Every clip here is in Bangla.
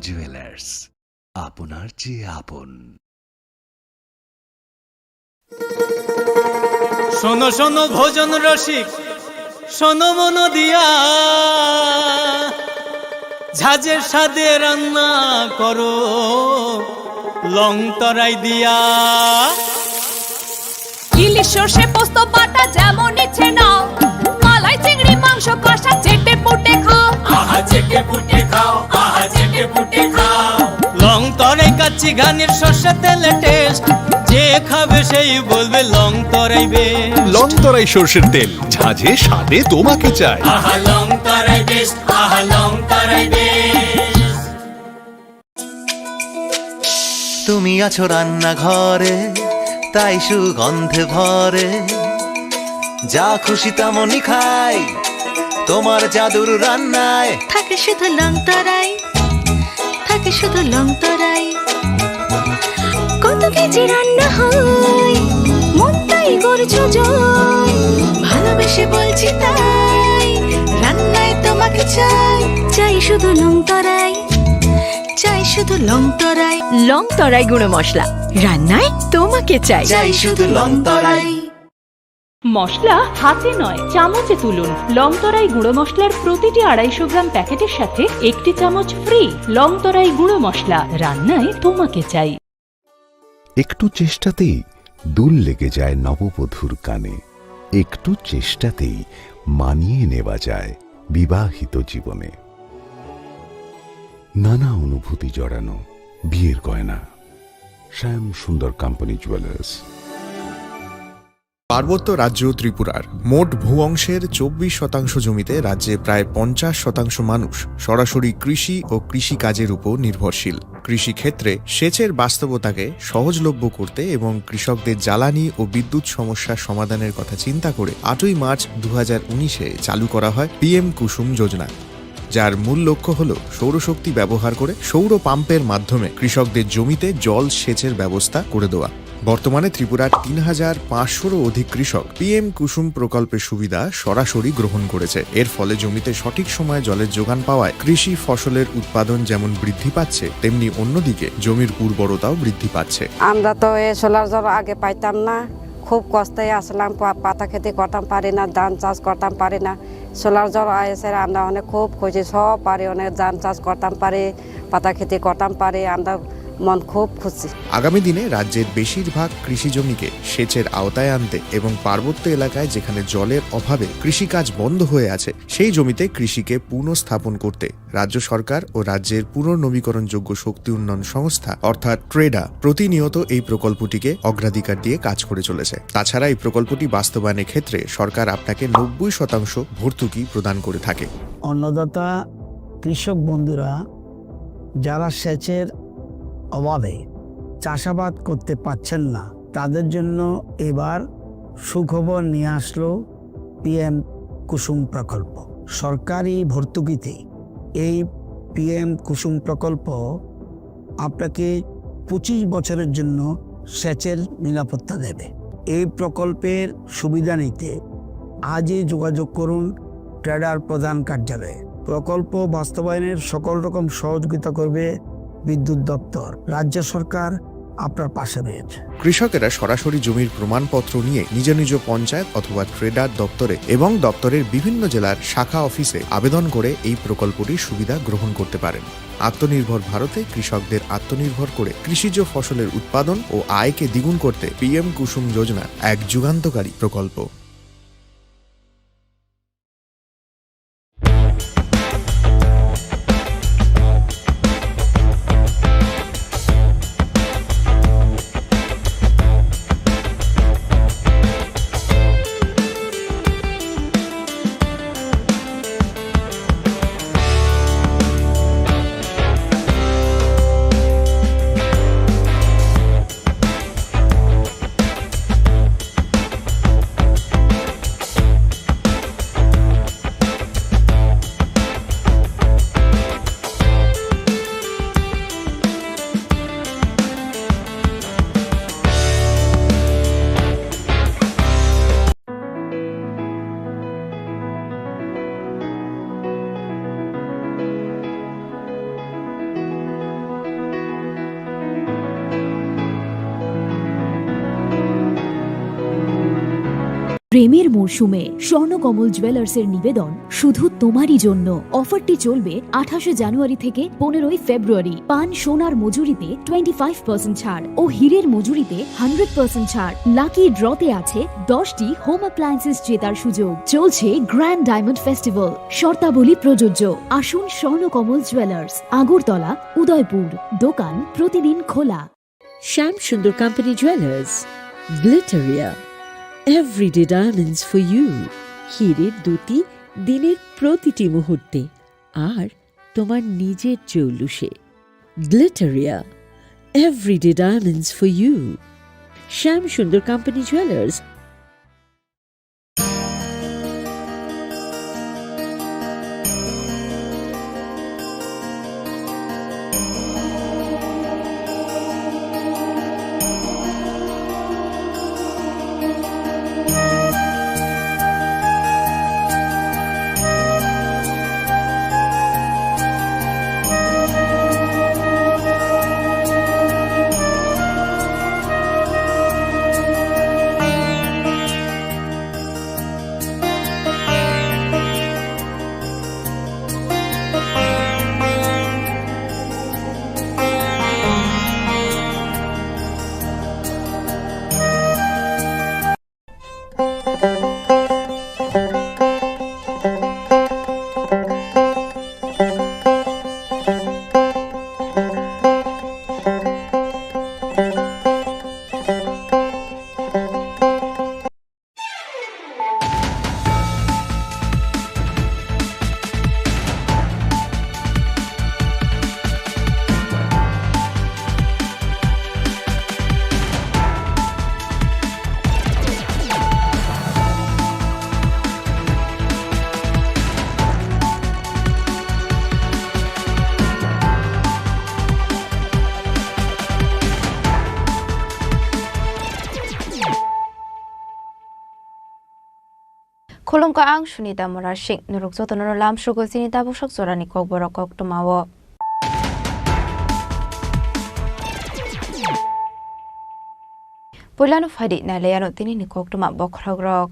জুয়েলার্স, আপনার চেয়ে আপন। শোনো শোনো ভোজন রসিক, শোনো মন দিয়া, ঝাঁঝের স্বাদে রান্না করো লং তরাই দিয়া। ইলিশ সর্ষে পোস্ত বাটা যেমন ইচ্ছে নাও, মালাই চিংড়ি মাংস কষা চেটে পুটে খাও, আহা চেটে পুটে খাও, আহা চেটে পুটে খাও। লং তরাই কাচ্চি ঘানির সর্ষে তেলে টেস্ট, যে খাবে সেই বলবে লং তরাই বেশ। লং তরাই সর্ষের তেল, ঝাঁঝে স্বাদে তোমাকে চাই। আহা লং তরাই বেশ, আহা লং তরাই বেশ। তুমি আছো রান্নাঘরে, তাই সুগন্ধে ভরে, যা খুশি তেমনই খাই তোমার জাদুর রান্নায়। থাকে শুধু লং তরাই, থাকে শুধু লং তরাই। কত কেজি রান্না হয়, মনটাই করছো জয়, ভালোবেসে বলছি তাই, রান্নায় তোমাকে চাই, চাই শুধু লং তরাই, চাই শুধু লং তরাই। লং তরাই গুঁড়ো মশলা, রান্নায় তোমাকে চাই, চাই শুধু লং তরাই। মশলা হাতে নয় চামচে তুলুন। লং তরাই গুঁড়ো মশলার প্রতিটি 250 গ্রাম প্যাকেটের সাথে 1 চামচ ফ্রি। লং তরাই গুঁড়ো মশলা, রান্নায় তোমাকে চাই। একটু চেষ্টাতেই দুল লেগে যায় নববধূর কানে, একটু চেষ্টাতেই মানিয়ে নেওয়া যায় বিবাহিত জীবনে। নানা অনুভূতি জড়ানো বিয়ের গয়না, শ্যাম সুন্দর কোম্পানি জুয়েলার্স। পার্বত্য রাজ্য ত্রিপুরার মোট ভূ অংশের 24% জমিতে রাজ্যে প্রায় 50% মানুষ সরাসরি কৃষি ও কৃষি কাজের উপর নির্ভরশীল। কৃষি ক্ষেত্রে সেচের বাস্তবতাকে সহজলভ্য করতে এবং কৃষকদের জ্বালানি ও বিদ্যুৎ সমস্যার সমাধানের কথা চিন্তা করে 8ই মার্চ 2019-এ চালু করা হয় PM কুসুম যোজনা, যার মূল লক্ষ্য হল সৌরশক্তি ব্যবহার করে সৌর পাম্পের মাধ্যমে কৃষকদের জমিতে জল সেচের ব্যবস্থা করে দেওয়া। বর্তমানে ত্রিপুরার 3500-রও অধিক কৃষক PM কুসুম প্রকল্পের সুবিধা সরাসরি গ্রহণ করেছে। এর ফলে জমিতে সঠিক সময়ে জলের যোগান পাওয়ায় কৃষি ফসলের উৎপাদন যেমন বৃদ্ধি পাচ্ছে, তেমনি অন্যদিকে জমির উর্বরতাও বৃদ্ধি পাচ্ছে। আমরা তো এই সোলার জল আগে পাইতাম না, খুব কষ্টে আসলাম, পাতা খেতে করতাম পারি না, ধান চাষ করতাম পারি না। সোলার জল এসে আমরা অনেক খুব খুশি, সব পারি, অনেক ধান চাষ করতাম পারি, পাতা খেতে করতাম পারি, আমরা মন খুব খুশি। আগামী দিনে রাজ্যের বেশিরভাগ কৃষি জমিকে সেচের আওতায় আনতে এবং পার্বত্য এলাকায় যেখানে জলের অভাবে কৃষিকাজ বন্ধ হয়ে আছে, সেই জমিতে কৃষিকে পুনঃস্থাপন করতে রাজ্য সরকার ও রাজ্যের পুনর্নবীকরণযোগ্য শক্তি উন্নয়ন সংস্থা অর্থাৎ ট্রেডা প্রতিনিয়ত এই প্রকল্পটিকে অগ্রাধিকার দিয়ে কাজ করে চলেছে। তাছাড়া এই প্রকল্পটি বাস্তবায়নের ক্ষেত্রে সরকার আপনাকে 90% ভর্তুকি প্রদান করে থাকে। অন্নদাতা কৃষক বন্ধুরা যারা সেচের অভাবে চাষাবাদ করতে পারছেন না, তাদের জন্য এবার সুখবর নিয়ে আসলো PM কুসুম প্রকল্প। সরকারি ভর্তুকিতে এই PM কুসুম প্রকল্প আপনাকে 25 বছরের জন্য সেচের নিরাপত্তা দেবে। এই প্রকল্পের সুবিধা নিতে আজই যোগাযোগ করুন ট্রেডার প্রধান কার্যালয়ে। প্রকল্প বাস্তবায়নের সকল রকম সহযোগিতা করবে বিদ্যুৎ দপ্তর। রাজ্য সরকার আপনার পাশে রয়েছে। কৃষকেরা সরাসরি জমির প্রমাণপত্র নিয়ে নিজ নিজ পঞ্চায়েত অথবা ট্রেডার দপ্তরে এবং দপ্তরের বিভিন্ন জেলার শাখা অফিসে আবেদন করে এই প্রকল্পটির সুবিধা গ্রহণ করতে পারেন। আত্মনির্ভর ভারতে কৃষকদের আত্মনির্ভর করে কৃষিজ ফসলের উৎপাদন ও আয়কে দ্বিগুণ করতে PM কুসুম যোজনা এক যুগান্তকারী প্রকল্প। প্রেমের মরশুমে স্বর্ণকমল জুয়েলার্সের নিবেদন শুধু তোমারই জন্য। অফারটি চলবে 28 জানুয়ারি থেকে 15 ফেব্রুয়ারি। পান সোনার মজুরিতে 25% ছাড় ও হীরের মজুরিতে 100% ছাড়। লাকি ড্রতে আছে 10টি হোম অ্যাপ্লায়েন্সেস জেতার সুযোগ। চলছে গ্র্যান্ড ডায়মন্ড ফেস্টিভ্যাল, শর্তাবলী প্রযোজ্য। আসুন স্বর্ণকমল জুয়েলার্স, আগরতলা, উদয়পুর। দোকান প্রতিদিন খোলা। Shyam Sundar company jewellers, Glitteria, everyday diamonds for you. হীরের দুটি দিনের প্রতিটি মুহূর্তে আর তোমার নিজের জৌলুসে। Glitteria, everyday diamonds for you. Shyam Sundar company jewellers. Khulumka ang Sunita Morashik, Nurukzoto Noram Shugozinita Bushok Zorani Kogborok Tomawo. Pulano Fadi Naleano Tini Koktuma Bokrogrok.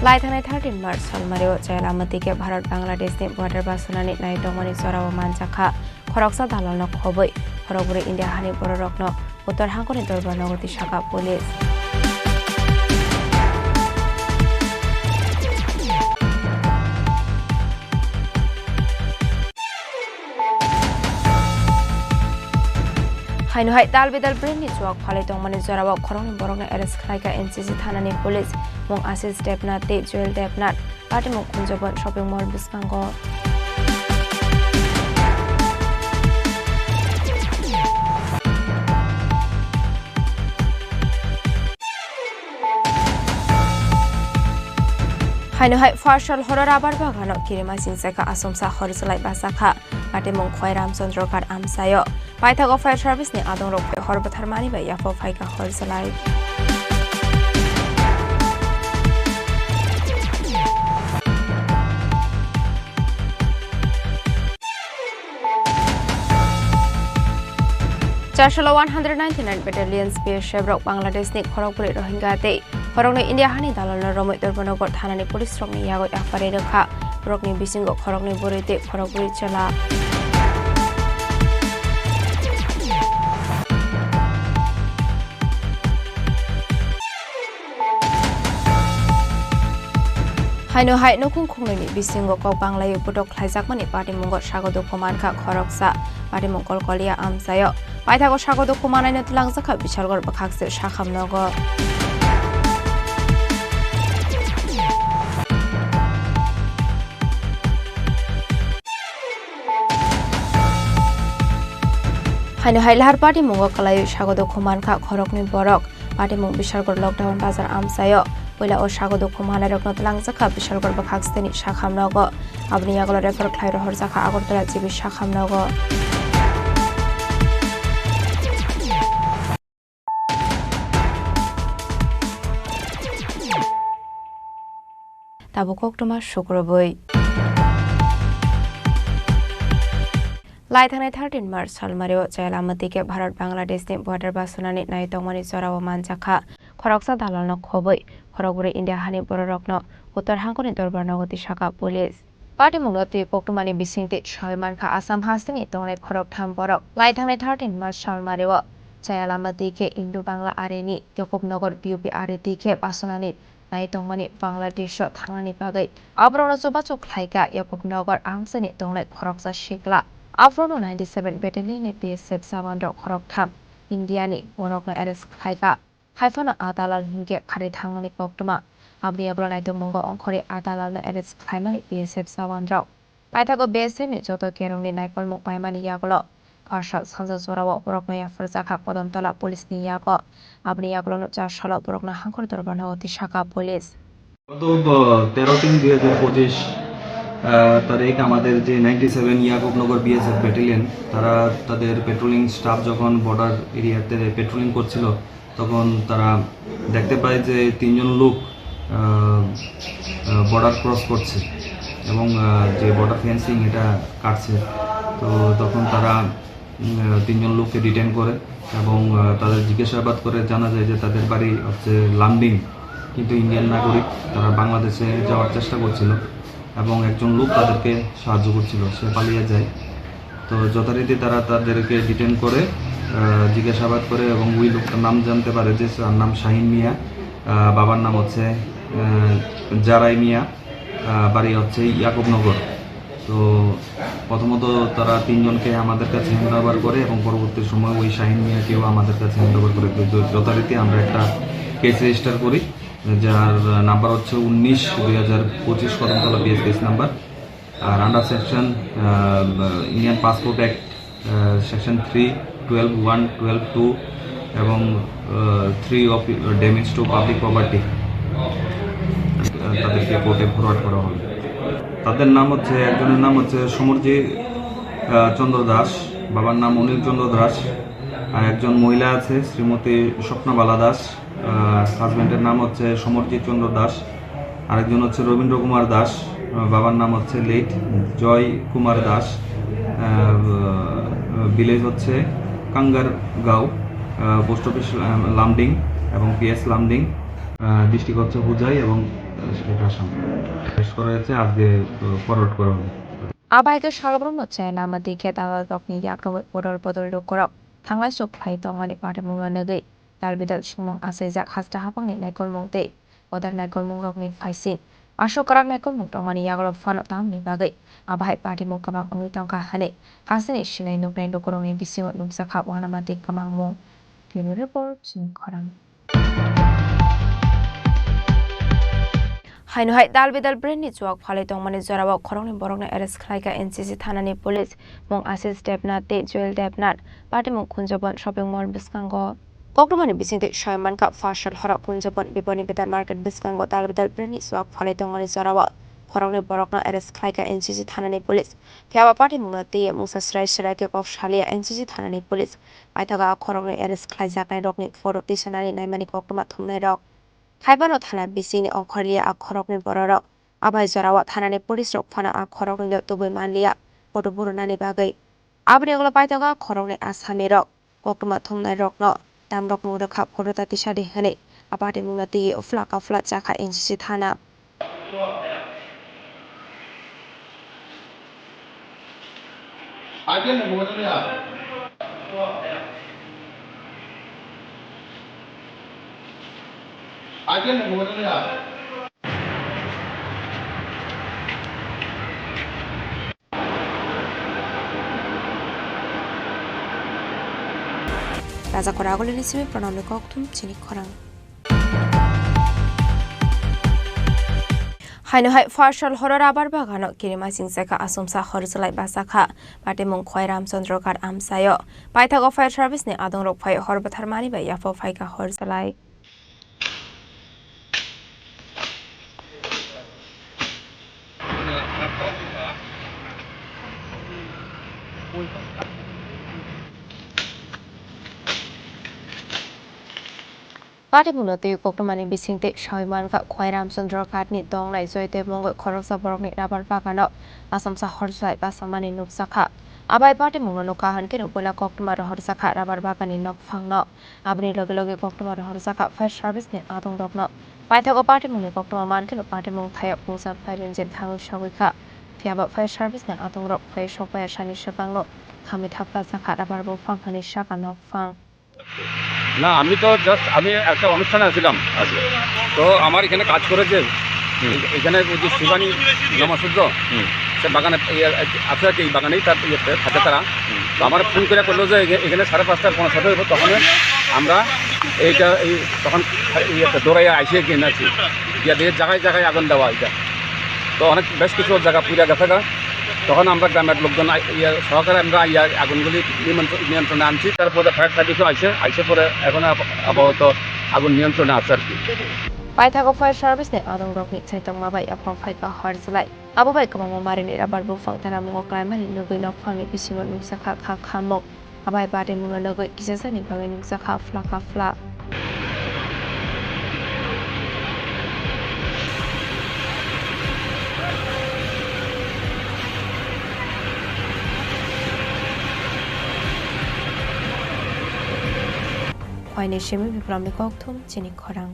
Laitane 13 March Salmario Jalamatike Bharat Bangladesh border Basunani Naitomani Sorawa Manchaka, Koroksa Dalano Koboi, Koroburi India Hani Borokno, Utar Hankoni Dorbanogoti Shaka Police. Hainu hai dal bedal brain ni chuak phale tong mani zorawa khorong borong na arrest khlaika NCC thanani police mong assist depna te joel depna party mong kunjobon shopping mall biskango Hainu hai farshal horror abar bagano kirima sinseka asomsa horselai basakha party mong khoiram chandrokar amsayo Paithago Fire Service ni adong rok horbathar mani ba yafo phaika horselai Charshalo 199 Battalion Spear Shebrok Bangladesh ni Khorogpuri Rohingya te Khorogni India hani dalal romoi Dorbanogor thanani police rok ni yago afare rekha rokni bisingo Khorogni borite Khorogpuri chala Haino hai nokung khongleni bisingo kok banglayu putok khlaijak mani party mongot sagodo koman kha khoroksa party mongkol kolia amsayo paithago sagodo komanai no tlangjaka bishalgor bakhakse sakhamnogo Haino hai lahar party mongo kalayu sagodo koman kha khorokni borok party mong bishalgor lockdown bazar amsayo Poila o sagodo kumana rokno tlangjaka bishalgor bakhaksteni sakhamnogo abni yagolo refer khlairo horjaka agortala jibi sakhamnogo Tabukok toma shukroboi लाइथांनाय 13 March सालमारियाव जयलामतीके Bharat बांग्लादेशनि border बासुनानै नायतंमानि जराव मानजाखा खरकसा दालालनो खबै खरकबुरै India हानि बररकनो उत्तर हांखनि दरबार नगति शाखा पुलिस पार्टी मुंगति पक्टुमानि बिसिंति छयमानखा आसाम हास्तिनि तंनाय खरक थाम बरक लाइथांनाय 13 मार्च सालमारियाव जयलामतीके इन्डो बांला आरेनि यकबनगर बिउपि आरेतिके बासुनानै नायतंमानि बांलादेश थांनानै बागै आब्रनो सुबाचो खायका यकबनगर आंसनि तंनाय खरकसा शिखला Afrono 97 Battalion BSF Savandro Khoroktham Indiani Monokno Ares Khaika Haifana Adalal Hinge Khari Thangani Poktuma Abri Abrona Domongo Onkori Adalal Ares Khaimani BSF Savandro Paitago BSF ni Joto Kerongni Naikol Mukpaimani Yagolo Parsha Sansa Zorawa Borokno Yafrzaka Podontola Police ni Yago Abri Yagolo Jashala Borokno Hankor Dorbana Oti Shaka Police তো 13/3/2025 তারিখ আমাদের যে 97 ইয়াকুবনগর বিএসএফ ব্যাটালিয়ন তারা তাদের পেট্রোলিং স্টাফ যখন বর্ডার এরিয়াতে পেট্রোলিং করছিল তখন তারা দেখতে পায় যে তিনজন লোক বর্ডার ক্রস করছে এবং যে বর্ডার ফেন্সিং এটা কাটছে তো তখন তারা তিনজন লোককে ডিটেইন করে এবং তাদের জিজ্ঞাসাবাদ করে জানা যায় যে তাদের বাড়ি হচ্ছে লামডিং কিন্তু ইন্ডিয়ান নাগরিক তারা বাংলাদেশে যাওয়ার চেষ্টা করছিল এবং একজন লোক তাদেরকে সাহায্য করছিল সে পালিয়ে যায় তো যথারীতি তারা তাদেরকে ডিটেইন করে জিজ্ঞাসাবাদ করে এবং ওই লোকটার নাম জানতে পারে যে তার নাম শাহিন মিয়া বাবার নাম হচ্ছে জারাই মিয়া বাড়ি হচ্ছে ইয়াকুবনগর তো প্রথমত তারা তিনজনকে আমাদের কাছে হ্যান্ড ওভার করে এবং পরবর্তী সময় ওই শাহিন মিয়াকেও আমাদের কাছে হ্যান্ড ওভার করে যথারীতি আমরা একটা কেস রেজিস্টার করি যার নাম্বার হচ্ছে 19/2025 কদমতলা বিএস কেস নাম্বার আর under section Indian passport act section 3, 12(1), 12(2) এবং 3 of damage to public property তাদেরকে কোর্টে ফরওয়ার্ড করা হবে। তাদের নাম হচ্ছে একজনের নাম হচ্ছে সমরজিৎ চন্দ্র দাস বাবার নাম অনিল চন্দ্র দাস আর একজন মহিলা আছে শ্রীমতী স্বপ্নবালা দাস হাজব্যান্ডের নাম হচ্ছে সমরজিৎ চন্দ্র দাস আরেকজন হচ্ছে রবীন্দ্র কুমার দাস বাবার নাম হচ্ছে লেট জয় কুমার দাস ভিলেজ হচ্ছে কাঙ্গারগাঁও পোস্ট অফিস লামডিং এবং পিএস লামডিং ডিস্ট্রিক্ট হচ্ছে হুজাই এবং আসাম শেষ করা হয়েছে আজকে ফরওয়ার্ড করা হবে 아바이가 샬브론 노체나 마디게 다가덕니 약로 보돌보돌로 걸어 당할 수 파이도 하니 바르무만의 달비달 충몽 아세작 하스타 하방니 나이콜몽데 어달 나이콜몽각니 파이신 아쇼가락 나이콜몽 동안이 약로 파노 담니 바게 아바이 바디모가막 엉이ton가 하네 하스니 신의 노브랜드 고롱이 비시오 룸사카 와나마디 가망몽 뷰리볼 진커랑 हाइनुहाय दालबिदाल ब्रेननि जुवाक फाले दंमानि जराबाव खरंनि बरंनि एरेस्ट खालायगा एनसीसी थानानि पुलिस मुं आशिष देबनाथ ते जुएल देबनाथ पार्टी मुं कुंजबन शपिं मल बिस्कांगो कक्टमानि बिसिंते शयमानका फाशल हरा कुंजबन बिपनि बेदार मार्केट बिस्कांगो दालबिदाल ब्रेननि जुवाक फाले दंमानि जराबाव खरंनि बरंनि एरेस्ट खालायगा एनसीसी थानानि पुलिस फेवा पार्टी मुं ते मुसा स्राय स्रायके कफ शालिया एनसीसी थानानि पुलिस आइथागा खरंनि एरेस्ट खालायजानाय रकनि फटो टिसनानि नायमानि कक्टमा थुमनाय रक खाइबानो थाना बिसिनि अंखरिया आखरकनि बररक आबाय जरावा थानानि पुलिस रक फाना आखरकनि तुबै मानलिया फटो बुरनानि बागै आब्रेगला पाइतागा खरकनि आसामि रक कक्टमा थुमनाय रकन दाम रक मुरखा फटो तातिसादि हने आबादि मुंगति उफ्ला काफ्ला जाखा एनसीसी थाना Raza Koragol ni simi pranami koktum chini korang. Hainu hai farshal horror abar bagano kirima singsaka asumsa horizolai basaka pate mung khoi ramchandra kar amsayo paithago fire service ni adong rok phai horbathar mani ba yafo phai ka horizolai Party Munati Koktomani Bisinte Shaimanka Kwairam Sandra Katni Dong Lai Zoite Mongo Koroksa Borokni Rabar Pakano Asamsa Horsai Basamani Nupsaka আবাই পাটে মুংনো কাহানকে নপলা কক্টমা রহর সাখা রাবার বাগানি নক ফাংনো আবনি লগে লগে কক্টমা রহর সাখা ফায়ার সার্ভিস নে আতং রকনো পাইথাগো পাটে মুংনি কক্টমা মানকে পাটে মুং থায়া পুংসা ফায়ারিং জেন থাগো সাগৈখা ফিয়াবা ফায়ার সার্ভিস নে আতং রক ফাই সপায়া সানি সাপাংনো খামি থাপলা সাখা রাবার বো ফাংখানি সাকা নক ফাং না আমি তো জাস্ট আমি একটা অনুষ্ঠানে আসছিলাম আজকে তো আমার এখানে কাজ করেছে এখানে ওই যে শিবানী নমসূদ্র সে বাগানে আছে আর কি এই বাগানেই তার ইয়েতে থাকে তারা তো আমার ফোন করে করলো যে এখানে 5:30 পৌনে 6 হইব তখন আমরা এইটা এই তখন ইয়েতে দৌড়াইয়া আইসিয়ে কিনে আছি গিয়ে দিয়ে জায়গায় জায়গায় আগুন দেওয়া এটা তো অনেক বেশ কিছু জায়গা পুরা গেছে গা তখন আমরা গ্রামের লোকজন সহকারে আমরা আগুনগুলি নিয়ন্ত্রণে আনছি তারপরে ফায়ার সার্ভিসও আইসে পরে এখন আপাতত আগুন নিয়ন্ত্রণে আছে আর কি পাইথাগো ফায়ার সার্ভিস নে আদং রকনি চাইতং মাবাই আপং ফাইকা হরজলাই আবুবাই কমামো মারিনি রাবার বো ফাংতানা মুงক্লাইমানি নগৈ নক ফাংনি বিসিমো নুংসাখা খা খামক আবাই বাদে মুংনা নগৈ কিসাসানি বাগै নুংসাখা ফ্লাকা ফ্লা Khoine shemi biprami kokthum chini khorang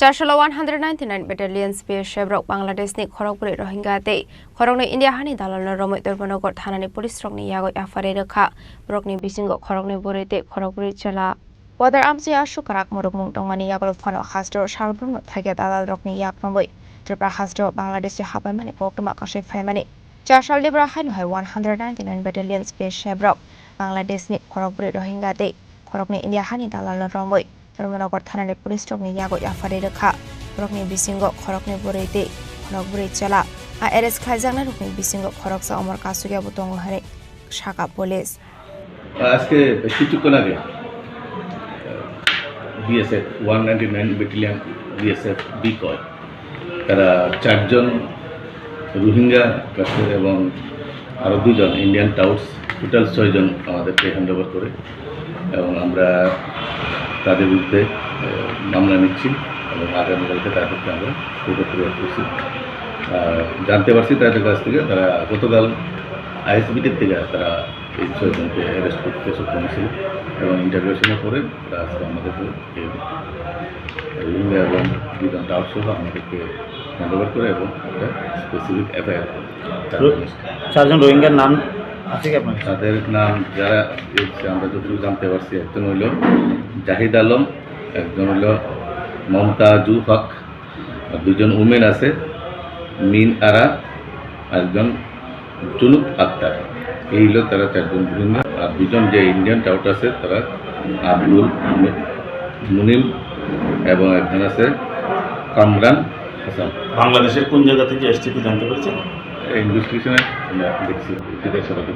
199 Battalion Special Brok Bangladesh ni Khorokpuri Rohingya te Khorokni India hani dalal romoi Torbanogor thanani police strongni yagoi afare rakha Brokni bisingo Khorokni borete Khorokpuri chala Wadar amsi ashu karak morok mung tongmani yagol phano hasdor shalbrung thage dalal rokni yak nomboi Tripura hasdor Bangladesh habai mani koktuma kashe faimani Chashal libra hain hai 199 Battalion Special Brok Bangladesh ni Khorokpuri Rohingya te Khorokni India hani dalal romoi Torbanogor thanani police strongni yagoi afare rakha Brokni bisingo Khorokni borete Khorokpuri chala ARS khaijangna rokni bisingo Khoroksa Omar Kasugia butongo hare Shaka Police আজকে কিছুক্ষণ আগে বিএসএফ 199 ব্যাটালিয়ন বিএসএফ বিকয় তারা 4 জন রোহিঙ্গা কাশ্মীর এবং আরও 2 জন ইন্ডিয়ান টাউটস টোটাল 6 জন আমাদেরকে হ্যান্ড ওভার করে এবং আমরা তাদের বিরুদ্ধে মামলা নিচ্ছি এবং আগামীকালকে তাদেরকে আমরা কোর্টে প্রয়োগ করছি জানতে পারছি তাদের কাছ থেকে তারা গতকাল আইএসবিটির থেকে তারা এই 6 জনকে অ্যারেস্ট করতে সক্ষম ছিল এবং ইন্টারভিউশনের পরে তারা আজকে আমাদেরকে রোহিঙ্গা এবং 2 জন টাউট সহ আমাদেরকে হ্যান্ড ওভার করে এবং একটা স্পেসিফিক এফআইআর করে 4 জন রোহিঙ্গার নাম আছে কি আপনার তাদের নাম যারা আমরা যতটুকু জানতে পারছি একজন হইল জাহিদ আলম একজন হইল মমতাজু হক আর 2 জন উমেন আছে মিন আরা একজন জুনুব আক্তার এই হলো তারা 4 জন রোহিঙ্গা আর 2 জন যে ইন্ডিয়ান টাউট আছে তারা আব্দুল মুনিম এবং একজন আছে কামরান হাসান বাংলাদেশের কোন জায়গা থেকে এসেছে কি জানতে পেরেছেন ইনভেস্টিগেশনে আমরা দেখছি বিদেশ সরকারি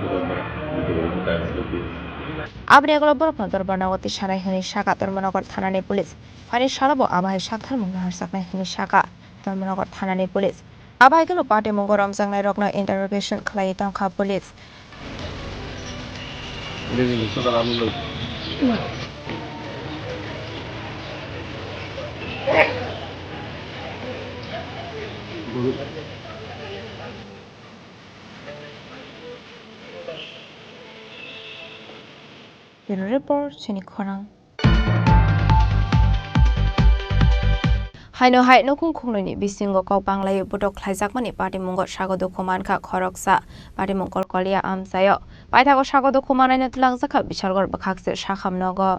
Abri Global Torbanogoti Shara Hini Shaka Torbanogor Thanani Police Hani Shalabo Abai Shakhan Mungar Sakna Hini Shaka Torbanogor Thanani Police Abai Galo Party Mungoram Zangai Rogna Interrogation Clayton Ka Police Bureau Report Chini Khorang Haino hai no kung khungloni bisingo kau banglai budok khlaijakmani party mungo sagodo khoman kha khoroksa party mungkol kolia amsayo paithago sagodo khomanai na tulangjakha bishalgor bakhakse sakhamnogo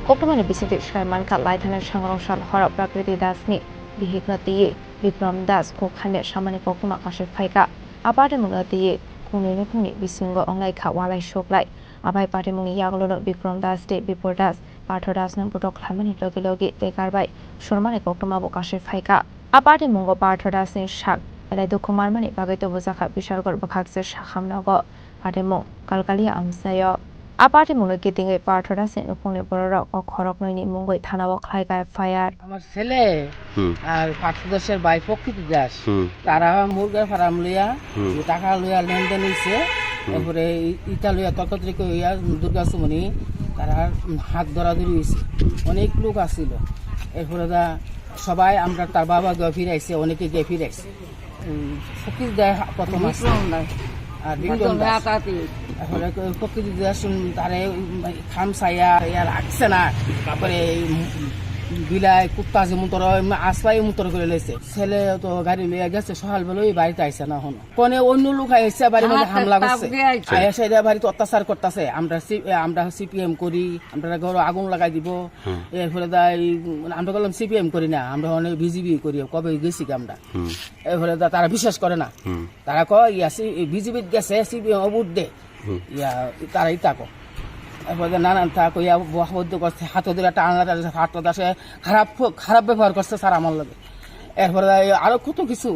koktomani bisiti shaiman kha laithana sangrongshal hora prakriti dasni bihignati Vikram Das kokhane samani koktoma kashe phaika aparte mungati khunni khunni bisingo onglai kha walai shoklai Abai party mungi yaglono Vikram Das de Bipor Das Partho Das nang budok khamani logi logi tekarbai shormane koktoma bokashe phaika aparte mungo Partho Das ni shak alai dukhumar mani bagai to bujaka bishalgor bakhakse sakhamnogo party mung kalkalia amsayo aparte mungo kitingai Partho Das ni ukungni bororok o khoroknoi mungoi thanao khlaiga fire আমার ছেলে আর পার্থ দাসের ভাই প্রকৃতি দাস তারা মুরগা ফার্ম লইয়া টাকা লইয়া লেনদেন হইছে এরপরে ইটা লইয়া তর্কতর্ক হইয়া দুর্গা সুমনি তারা হাত ধরাধরি হয়েছে অনেক লোক আসছিল এরপরে সবাই আমরা তার বাবা গিয়ে ফিরাইছে অনেকে গিয়ে ফিরাইছে ফকির দেয় প্রথম আছে আর বিক্রম দাস তারপরে ফকির দাস তারে খাম চাইয়া ইয়ার আসছে না তারপরে বিলাই কুত্তা যে মুতর আসপাই মুতর করে লেছে ছেলে তো গাড়ি লিয়ে গেছে সকালবেলা ওই বাড়িতে আইসে না হনো কোনে অন্য লোক আইসে বাড়ির মধ্যে হামলা করছে আইসে বাড়িতে অত্যাচার করতেছে আমরা সিপিএম করি আমরা ঘর আগুন লাগাই দিব এরপরে আমরা বললাম সিপিএম করি না আমরা অনেক বিজেপি করি কবে গেছি আমরা এরপরে তারা বিশ্বাস করে না তারা কয় বিজেপি গেছে সিপিএম ভোট দে তারাই তাকো এরপরে নানান তা কইয়া বহাবদ্ধ করছে হাত ধরে টানা হাত দাসে খারাপ ব্যবহার করছে স্যার আমার লগে এরপরে আরো কত কিছু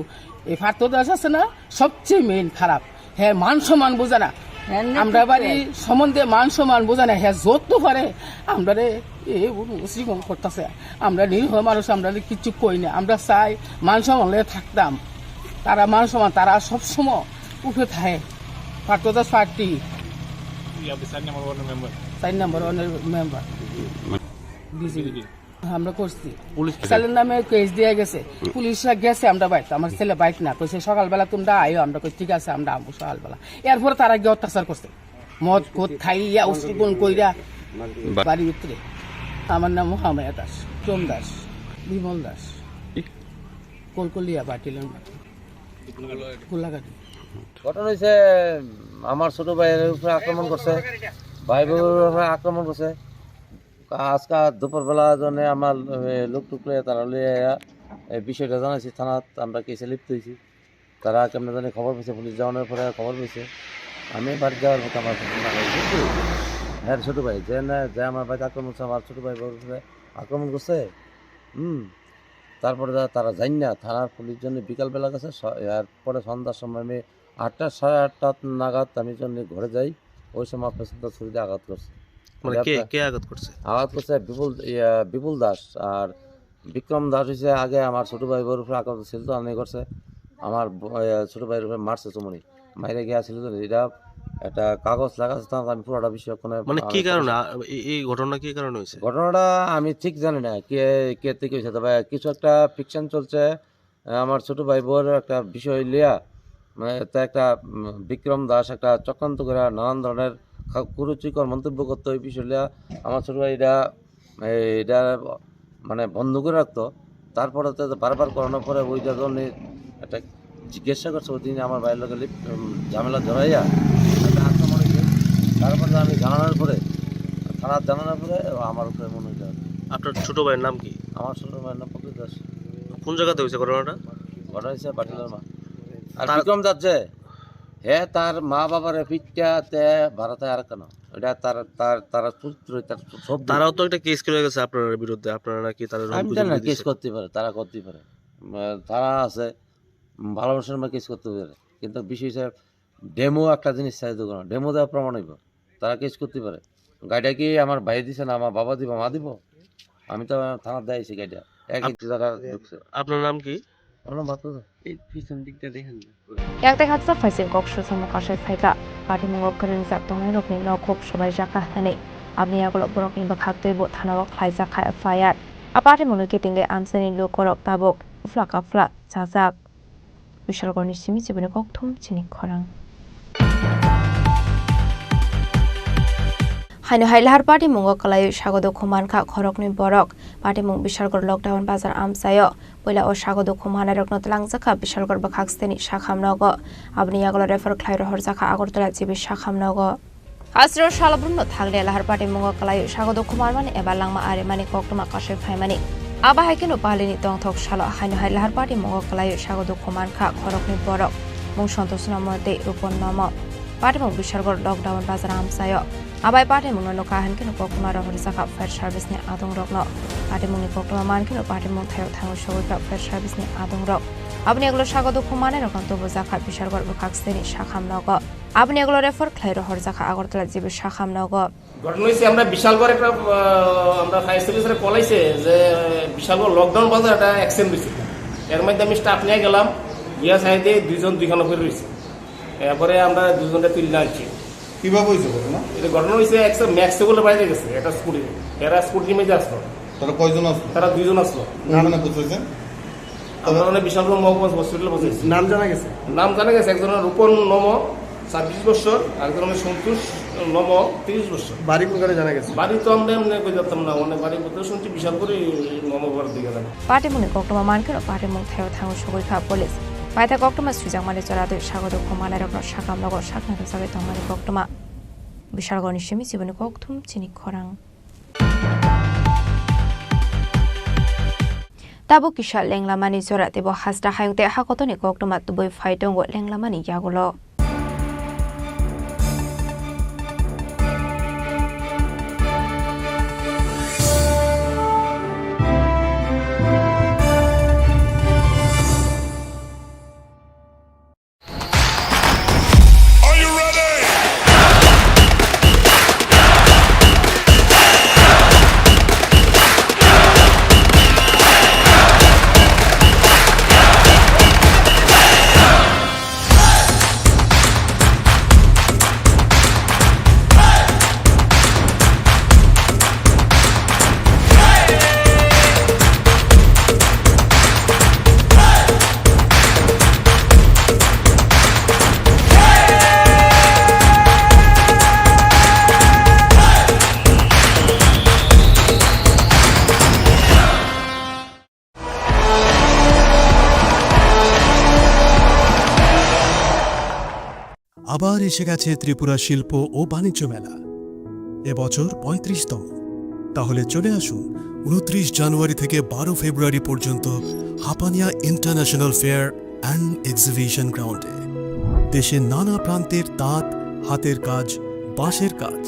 এই ফার্ত দাস আছে না সবচেয়ে মেইন খারাপ হ্যাঁ মান সম্মান বোঝে না আমরা বাড়ি সম্বন্ধে মান সম্মান বোঝে না হ্যাঁ যত পারে আমরা শ্রীগম করতেছে আমরা নিরীহ মানুষ আমরা কিছু কই না আমরা চাই মান সম্মান থাকতাম তারা মান সম্মান তারা সবসময় উঠে থাকে ফার্ত দাস পার্টি 4 নম্বর মেম্বার বিজেপি আমরা করছি ছেলের নামে কেস দিয়ে গেছে পুলিশরা গেছে আমরা বাইক আমার ছেলে বাইক না কইছে সকালবেলা তোমরা আইও আমরা কই ঠিক আছে আমরা আমবো সকালবেলা এরপরে তারা গিয়ে অত্যাচার করছে মদ খোদ খাইয়া উস্তুগুন কইরা বাড়ির ভিতরে আমার নাম মোহাম্মদ দাস সোম দাস বিমল দাস কলকলিয়া বাটিলেন গোলাঘাটি ঘটনা হয়েছে আমার ছোট ভাইয়ের উপরে আক্রমণ করছে ভাই বোনের উপরে আক্রমণ করছে আজকে দুপুরবেলা জন্য আমার লোক টুকলে তারা লিয়ে এই বিষয়টা জানাইছি থানাত আমরা কেসে লিপ্ত হয়েছি তারা কেমন জানি খবর পেয়েছে পুলিশ যাওয়ানোর পরে খবর পেয়েছে আমি বাড়ি যাওয়ার মতো আমার হ্যাঁ ছোটো ভাই যে আমার বাড়িতে আক্রমণ করছে আমার ছোটো ভাই বোনের উপরে আক্রমণ করছে তারপরে তারা জানি না থানার পুলিশ জন্য বিকালবেলা গেছে এরপরে সন্ধ্যার সময় আমি 8টা সাড়ে 8টা নাগাদ আমি জন্য ঘরে যাই ওই সময় পেছনটা ছুরিতে আঘাত করছে আঘাত করছে বিপুল দাস আর বিক্রম দাস হয়েছে আগে আমার ছোটো ভাই বোর উপরে আঘাত ছিল তো আমি করছে আমার ছোটো ভাইয়ের উপরে মারছে চুমনি মাইরে গিয়েছিল তো এটা একটা কাগজ লাগাচ্ছে তা আমি পুরোটা বিষয় মানে কি কারণে এই ঘটনা কি কারণে হয়েছে ঘটনাটা আমি ঠিক জানি না কে থেকে হয়েছে তবে কিছু একটা ফিকশন চলছে আমার ছোটো ভাই বোর একটা বিষয় লিয়া মানে তা একটা বিক্রম দাস একটা চক্রান্ত করে নানান ধরনের কুরুচিকর মন্তব্য করতো ওই বিষয় লিয়া আমার ছোটো ভাই এটা মানে বন্ধ করে রাখতো তারপরে তো বারবার করানোর পরে ওইটা জন্য একটা জিজ্ঞাসা করছে ওই দিন আমার ভাইয়ের লোকের ঝামেলা জড়াইয়া একটা আক্রমণ হয়েছে তারপরে আমি জানানোর পরে থানার জানানোর পরে আমার উপরে মনে হয়েছে। আপনার ছোটো ভাইয়ের নাম কি? আমার ছোটো ভাইয়ের নাম ফকির দাস। কোন জায়গাতে হয়েছে ঘটনাটা? ঘটনা হয়েছে বাটিলার মা আর বিক্রম দাস যে হ্যাঁ তার মা বাবার পিঠটাতে ভারতে আর কেন এটা তার পুত্র তারাও তো একটা কেস করে গেছে আপনার বিরুদ্ধে আপনারা নাকি তারা কেস করতে পারে তারা করতেই পারে তারা আছে ভালোবাসার মা কেস করতে পারে কিন্তু বিষয় হিসাবে ডেমো একটা জিনিস চাই তো ডেমো দেওয়া প্রমাণ হইব তারা কেস করতে পারে গাড়িটা কি আমার ভাই দিছে না আমার বাবা দিব মা দিব আমি তো থানার দিয়েছি গাড়িটা একই জায়গা ঢুকছে। আপনার নাম কি? Jak দেখা faisal gokshur sama kasai phaika party mongok karin jak tongnai rokni nokhok sabai jaka hani apni agolok borokni bakhak bo thanawak khaisa khai fayat apari monoke tingle ansani lokorok tabok flaka flak chajak bishalgorni simi jibone kokthum chini khorang হাইনো হাইলাহার পার্টি মুঙ্গ কলাই স্বাগত খুমান খা খরকনি বরক পার্টি মুং বিশালগড় লকডাউন বাজার আমসায় পয়লা ও স্বাগত খুমান রকন তলাংজাখা বিশালগড় বাখাকস্তেনি শাখামনগ আবনি আগল রেফার ক্লাই রহর জাখা আগরতলা জিবি শাখামনগ আসর শালব্রুন্ন থাকলে লাহার পার্টি মুঙ্গ কলাই স্বাগত খুমান মানে এবার লাংমা আরে মানে কক্তমা কাশে ফাইমানি আবা হাইকেনো পালিনি তংথক শাল হাইনো হাইলাহার পার্টি মুঙ্গ কলাই স্বাগত খুমান খা খরকনি বরক মুং সন্তোষ নমতে রূপন নম পার্টি মুং বিশালগড় লকডাউন বাজার আমসায় আবাই পার্টি মুং নকাহানকে কক্তমা রহর জাখা ফায়ার সার্ভিস নি আদং রকন পার্টি মুংনি কক্তমা মানকে পার্টি মুং থায় থাঙ্গ সগৈকা ফায়ার সার্ভিস নি আদং রক আপনি এগুলো স্বাগত খুমানে রকন তবু জাখা বিশালগড় বাখাকস্তেনি শাখামনগ আপনি এগুলো রেফার ক্লাই রহর জাখা আগরতলা জিবি শাখামনগ ঘটনা হয়েছে আমরা বিশালগড় একটা আমরা ফায়ার সার্ভিসের কল আইছে যে বিশালগড় লকডাউন বাজার একটা অ্যাক্সিডেন্ট হয়েছে এর মধ্যে আমি স্টাফ নিয়ে গেলাম গিয়া সাইডে দুইজন দুইখানে করে রয়েছে এরপরে আমরা দুজনটা তুলে আনছি কিভাবে হয়েছে ঘটনা এটা ঘটনা হয়েছে একটা ম্যাক্সিকোলে বাইরে গেছে একটা স্কুটি এরা স্কুটি মেজে আসলো তারা কয়জন আসলো তারা দুইজন আসলো নাম না বুঝছেন আমরা বিশালগড় মহকুমা হসপিটালে বসেছি। নাম জানা গেছে একজনের রূপন নম 26 বছর, একজনের সন্তোষ নম 30 বছর। বাড়ি কোনখানে জানা গেছে? বাড়ি তো আমরা এমনি কই যেতাম না, অনেক বাড়ি কোথাও শুনছি বিশালগড়ে নমগড় দিকে যাবে। পাটিমুনি কক্টমা মানকের পাটিমুং থায় থাঙ্গু সগৈখা পুলিশ পাইতা কক্টমা সুইজাংমানি চরাদৈ স্বাগত খমানাय রক সাকামলগ সাকনাটো সাবে তংমানি কক্টমা বিশালগড়नि सिमी सिबनि कक्थुम चिनि खरां Tabu kisha lenglamani zora tebo hasta hayungte hakotoni koktoma tuboi faitong lenglamani yagulo. আবার এসে গেছে ত্রিপুরা শিল্প ও বাণিজ্য মেলা, এবছর 35তম। তাহলে চলে আসুন 29 জানুয়ারি থেকে 12 ফেব্রুয়ারি পর্যন্ত Hapania international fair and exhibition গ্রাউন্ডে। দেশের নানা প্রান্তের তাঁত, হাতের কাজ, বাঁশের কাজ,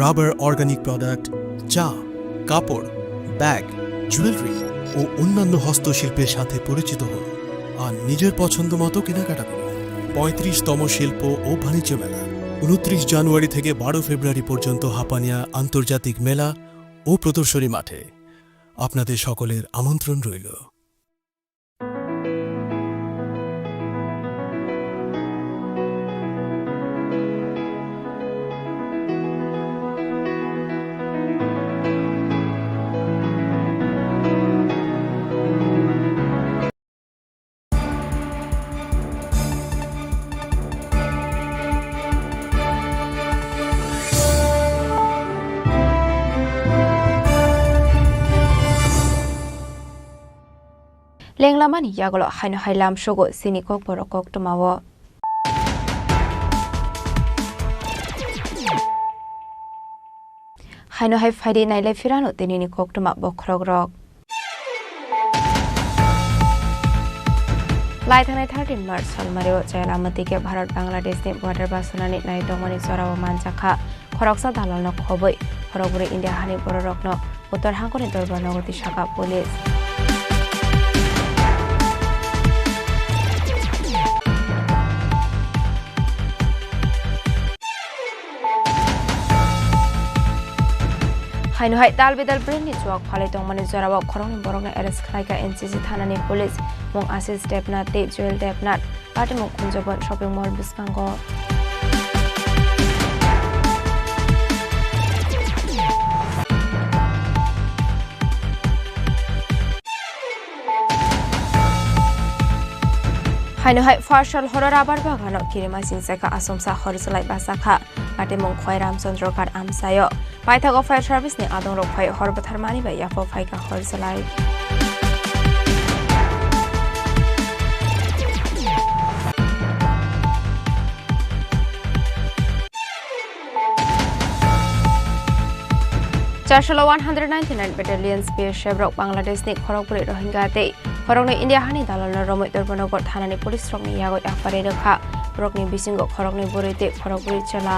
রাবার অর্গানিক প্রোডাক্ট, চা, কাপড়, ব্যাগ, জুয়েলারি ও অন্যান্য হস্তশিল্পের সাথে পরিচিত হন আর নিজের পছন্দ মতো কেনাকাটা করুন। 35তম শিল্প ও বাণিজ্য মেলা 29 জানুয়ারি থেকে 12 ফেব্রুয়ারি পর্যন্ত হাপানিয়া আন্তর্জাতিক মেলা ও প্রদর্শনী মাঠে। আপনাদের সকলের আমন্ত্রণ রইল। Lenglamani yagulo haino hailam shogo sini kok borok kok tumawo. Haino hai faidi naile firano tenini kok tuma bokrogrok. Laithanai 13 March salmario Jailamati ke Bharat Bangladesh ni border basunani nai dongmani sorawo manjakha khoroksa dalal no khoboi khorokburi India hani borok no uttor hangkoni dorbar nogoti shaka police. Haino hai dal bidal breni chuak phalai tongmani jorawa khorongni borokna arrest khlaika NCC thanani police mong Asis Debnat te Joel Debnat pati mong Kunjabon shopping mall biskango Haino hai Farshal horror abar bagano kirima sinseka asomsa horizolai basakha pati mong Khoi Ramchandra Kar amsayo Paithago fire service ni adong rok phai horbathar mani bai yapo phai ka horizolai Charshalo 199 Battalion Spear Shebrok Bangladesh ni Khorokpuri Rohingya te Khorokni India hani dalal romoi Durbanogor thanani police rokni yago akpare rakha Rokni bisingo Khorokni borite Khorokpuri chala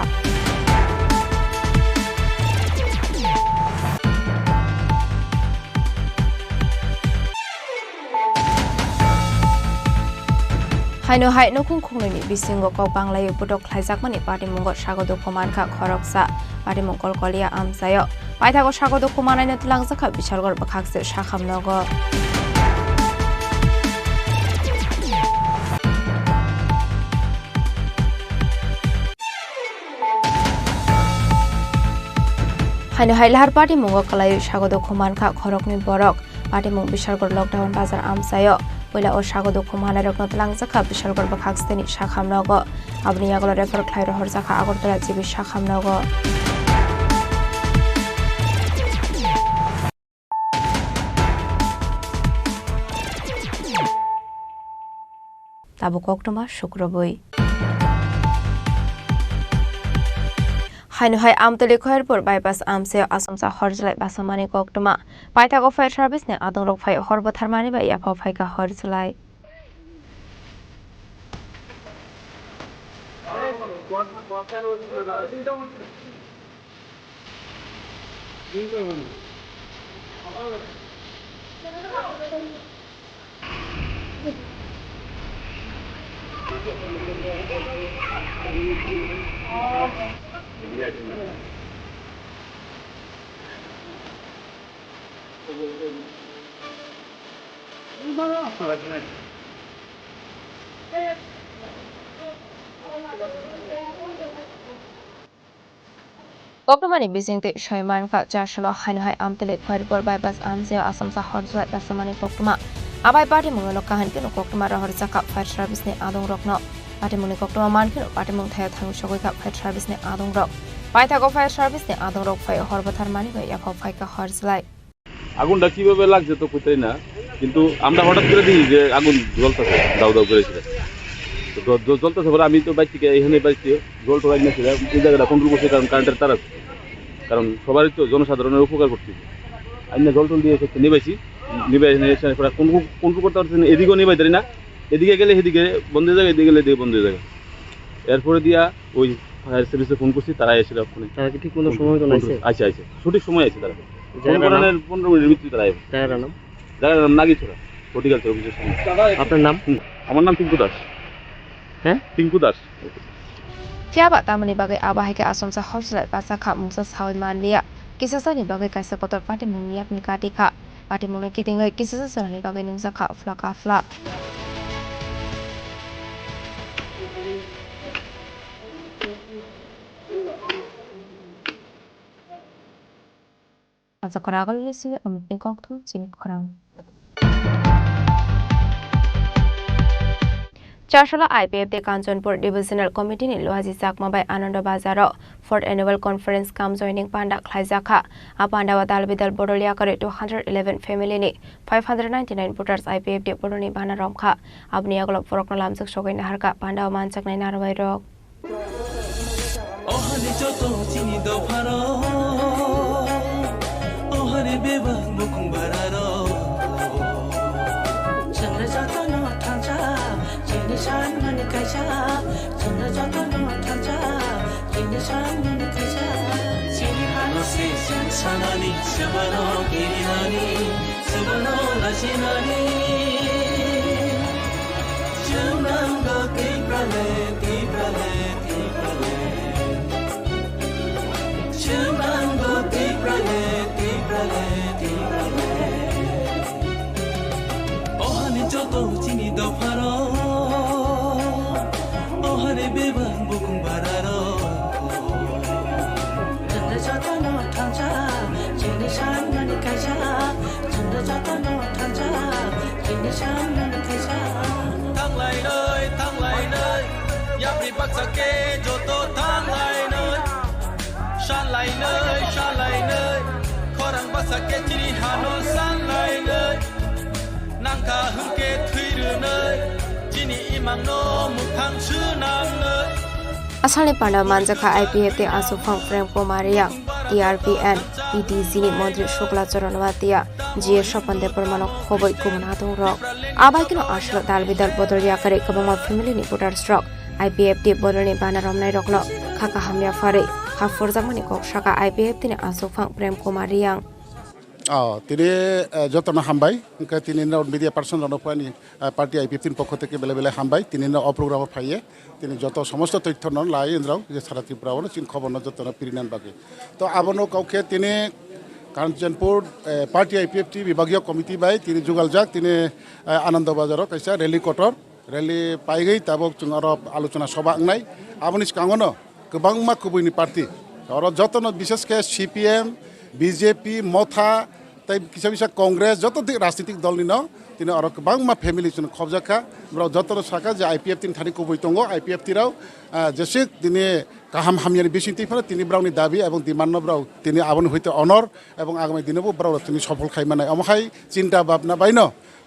Haino hai nokung khongnani bisingo kok banglayo putok khlaijakmani party mongor sagodo khomankha khoroksa party mongkol kolia amsayo paithago sagodo khomanai natlangjaka bishalgor bakhakse sakhamnogo Haino hai lahar party mongo kalayo sagodo khomankha khorokni borok party mong bishalgor lockdown bazar amsayo পয়লা ও স্বাগত খুমানের রত্ন লাংজাখা Bishalgarh খাগস্তেনি শাখামনগ abni agolo refer khlairo horjaka agortala jibi শাখামনগ তাবু কক্টমা শুক্রবই হাইনহাই আমতলি খয়েরপুর বাইপাস আমসে আসমসা হরজলাই বাসামানি কক্টমা পাইতাগো ফায়ার সার্ভিস নে আদং রক ফাই হরবথারমানি বা ইয়াফা ফাইকা হরজলাই Koptomani bisingte shoyman ka jashlo hainhai amtele khairbor bypass amse asamsa horjai basamani koktoma abai party mungno kahan kino koktoma rahor jaka fire service ne adong rokno party mungni koktoma mankino party mung thaya thang shogoi ka fire service ne adong rok paithago fire service ne adong rok fai horbathar mani ba yafa fai ka horjlai আগুনটা কিভাবে লাগছে তো কইতেই না কিন্তু আমরা হঠাৎ করে দেখি যে আগুন জ্বলতেছে দাউ দাউ করে জ্বলতেছে পরে আমি তো বাইক থেকে এখানে বাইকতে জল টোলাই নিয়েছিলাম এই জায়গাটা কন্ট্রোল করছে কারণ কারেন্টের তার আছে কারণ সবারই তো জনসাধারণের উপকার করতেছে আমি না জল টল দিয়ে এসে নিবাইছি নিবাই এসে পরে কন্ট্রোল করতে পারতেছি না এদিকেও নিবাই পারি না এদিকে গেলে এদিকে বন্ধ হয়ে যায় এদিকে গেলে এদিকে বন্ধ হয়ে যায় এরপরে দিয়া ওই ফায়ার সার্ভিসে ফোন করছি তারা এসেছিল ওখানে তারা কি ঠিক কোনো সময় তো নাইছে আচ্ছা সঠিক সময় আছে তারা 15 মিনিটের ভিতরে তারা আসবে জায়গার নাম নাগিছড়া হর্টিকালচার অফিসের সামনে আপনার নাম আমার নাম টিঙ্কু দাস হ্যাঁ Tinku Das Tiaba tamani bagai abahike asomsa horjlai basakha mungsa sawilmanlia kisasani bagai kaisa kotor party mungiap nikati kha party mungi kitingai kisasani bagai nungsa kha flaka fla Asa koragal lisi amting koktu sing korang Chashla IPF de Kanchanpur Divisional Committee ni Lohaji Sakma by Ananda Bazaro 4th Annual Conference come joining Panda Khlaizakha Apanda Wadal Bidal Bodolia Kare 211 family ni 599 voters IPF de Bodoni Bana Romkha Abniya Glok Forok Lamsak Shogai Naharka Panda Manchak Nai Narwai Rok Ohani joto chini do pharo Ohani beba mukung bararo Changla joto no thanja Shan mani kaisa chanda joto no thanja kini shan mani kaisa chini hano se sanani sabano kirinani sabano lasinani chunam go tiprale chunam go tiprale ohani joto chini do pharo ohare beba bukung bararo chanda joto no thanja chini shan mani kaisa chanda joto no thanja chini shan mani kaisa thang lai nơi yapri baksa ke joto thang lai nơi shan lai nơi khorang baksa ke chini hano san lai nơi nangka hungke thuiru nơi chini imang no mukhang chu nam nơi Asali Panda Manjaka IPF de Asufang Prem Kumaria TRPN PTZ ni Mantri Shukla Charanwatia GS Shopande Permano Khoboi Kumanadong Rock Abakino Ashlo Dalbidal Bodoria Kare Kabama family ni voter stroke IPF de Bodoni Banaramnai Rokno Khaka Hamya Fare Khafurjamani Kok Shaka IPF de Asufang Prem Kumaria তিনি যতন হামবাই তিনি মিডিয়া পার্সন রনপানি পার্টি আইপিএফ পক্ষ থেকে বেলে বেলে হামবাই তিনি অপ্রোগ্রাম ফাইয়ে তিনি যত সমস্ত তথ্য নন লাই ইন্দ্রাও যে সারা ত্রিপুরা চিন খবর যতন পিরিনান বাকি তো আবনো কাউকে তিনি কাঞ্চনপুর পার্টি আইপিএফ বিভাগীয় কমিটি বাই তিনি যুগাল যাক তিনি আনন্দবাজার কাইসা রেলি কটর রেলি পাইগৈ তাবক जों আরো আলোচনা সভা নাই আবনি কাঙ্গনো গোबांमा কুবুইনি পার্টি আর যতন বিশেষকে সিপিএম বিজেপি মথা তাই কিছু কিছু কংগ্রেস যত রাজনৈতিক দল নিন তিনি আরো गोबां फेमिलि जों खबजाखा ब्राव जतन साखा जे IPF tin थानि कुबै दङ IPF तिराव जेसे दिनै गाहाम हामयानि बिसिन्थिफोरा তিনি ब्रावनि दाबि এবং डिमान्ड ब्राव তিনি आबन হইতে অনর এবং আগামী দিনেও ব্রাव তিনি সফল খাইমানে আমহাই চিন্তা ভাবনা বাইন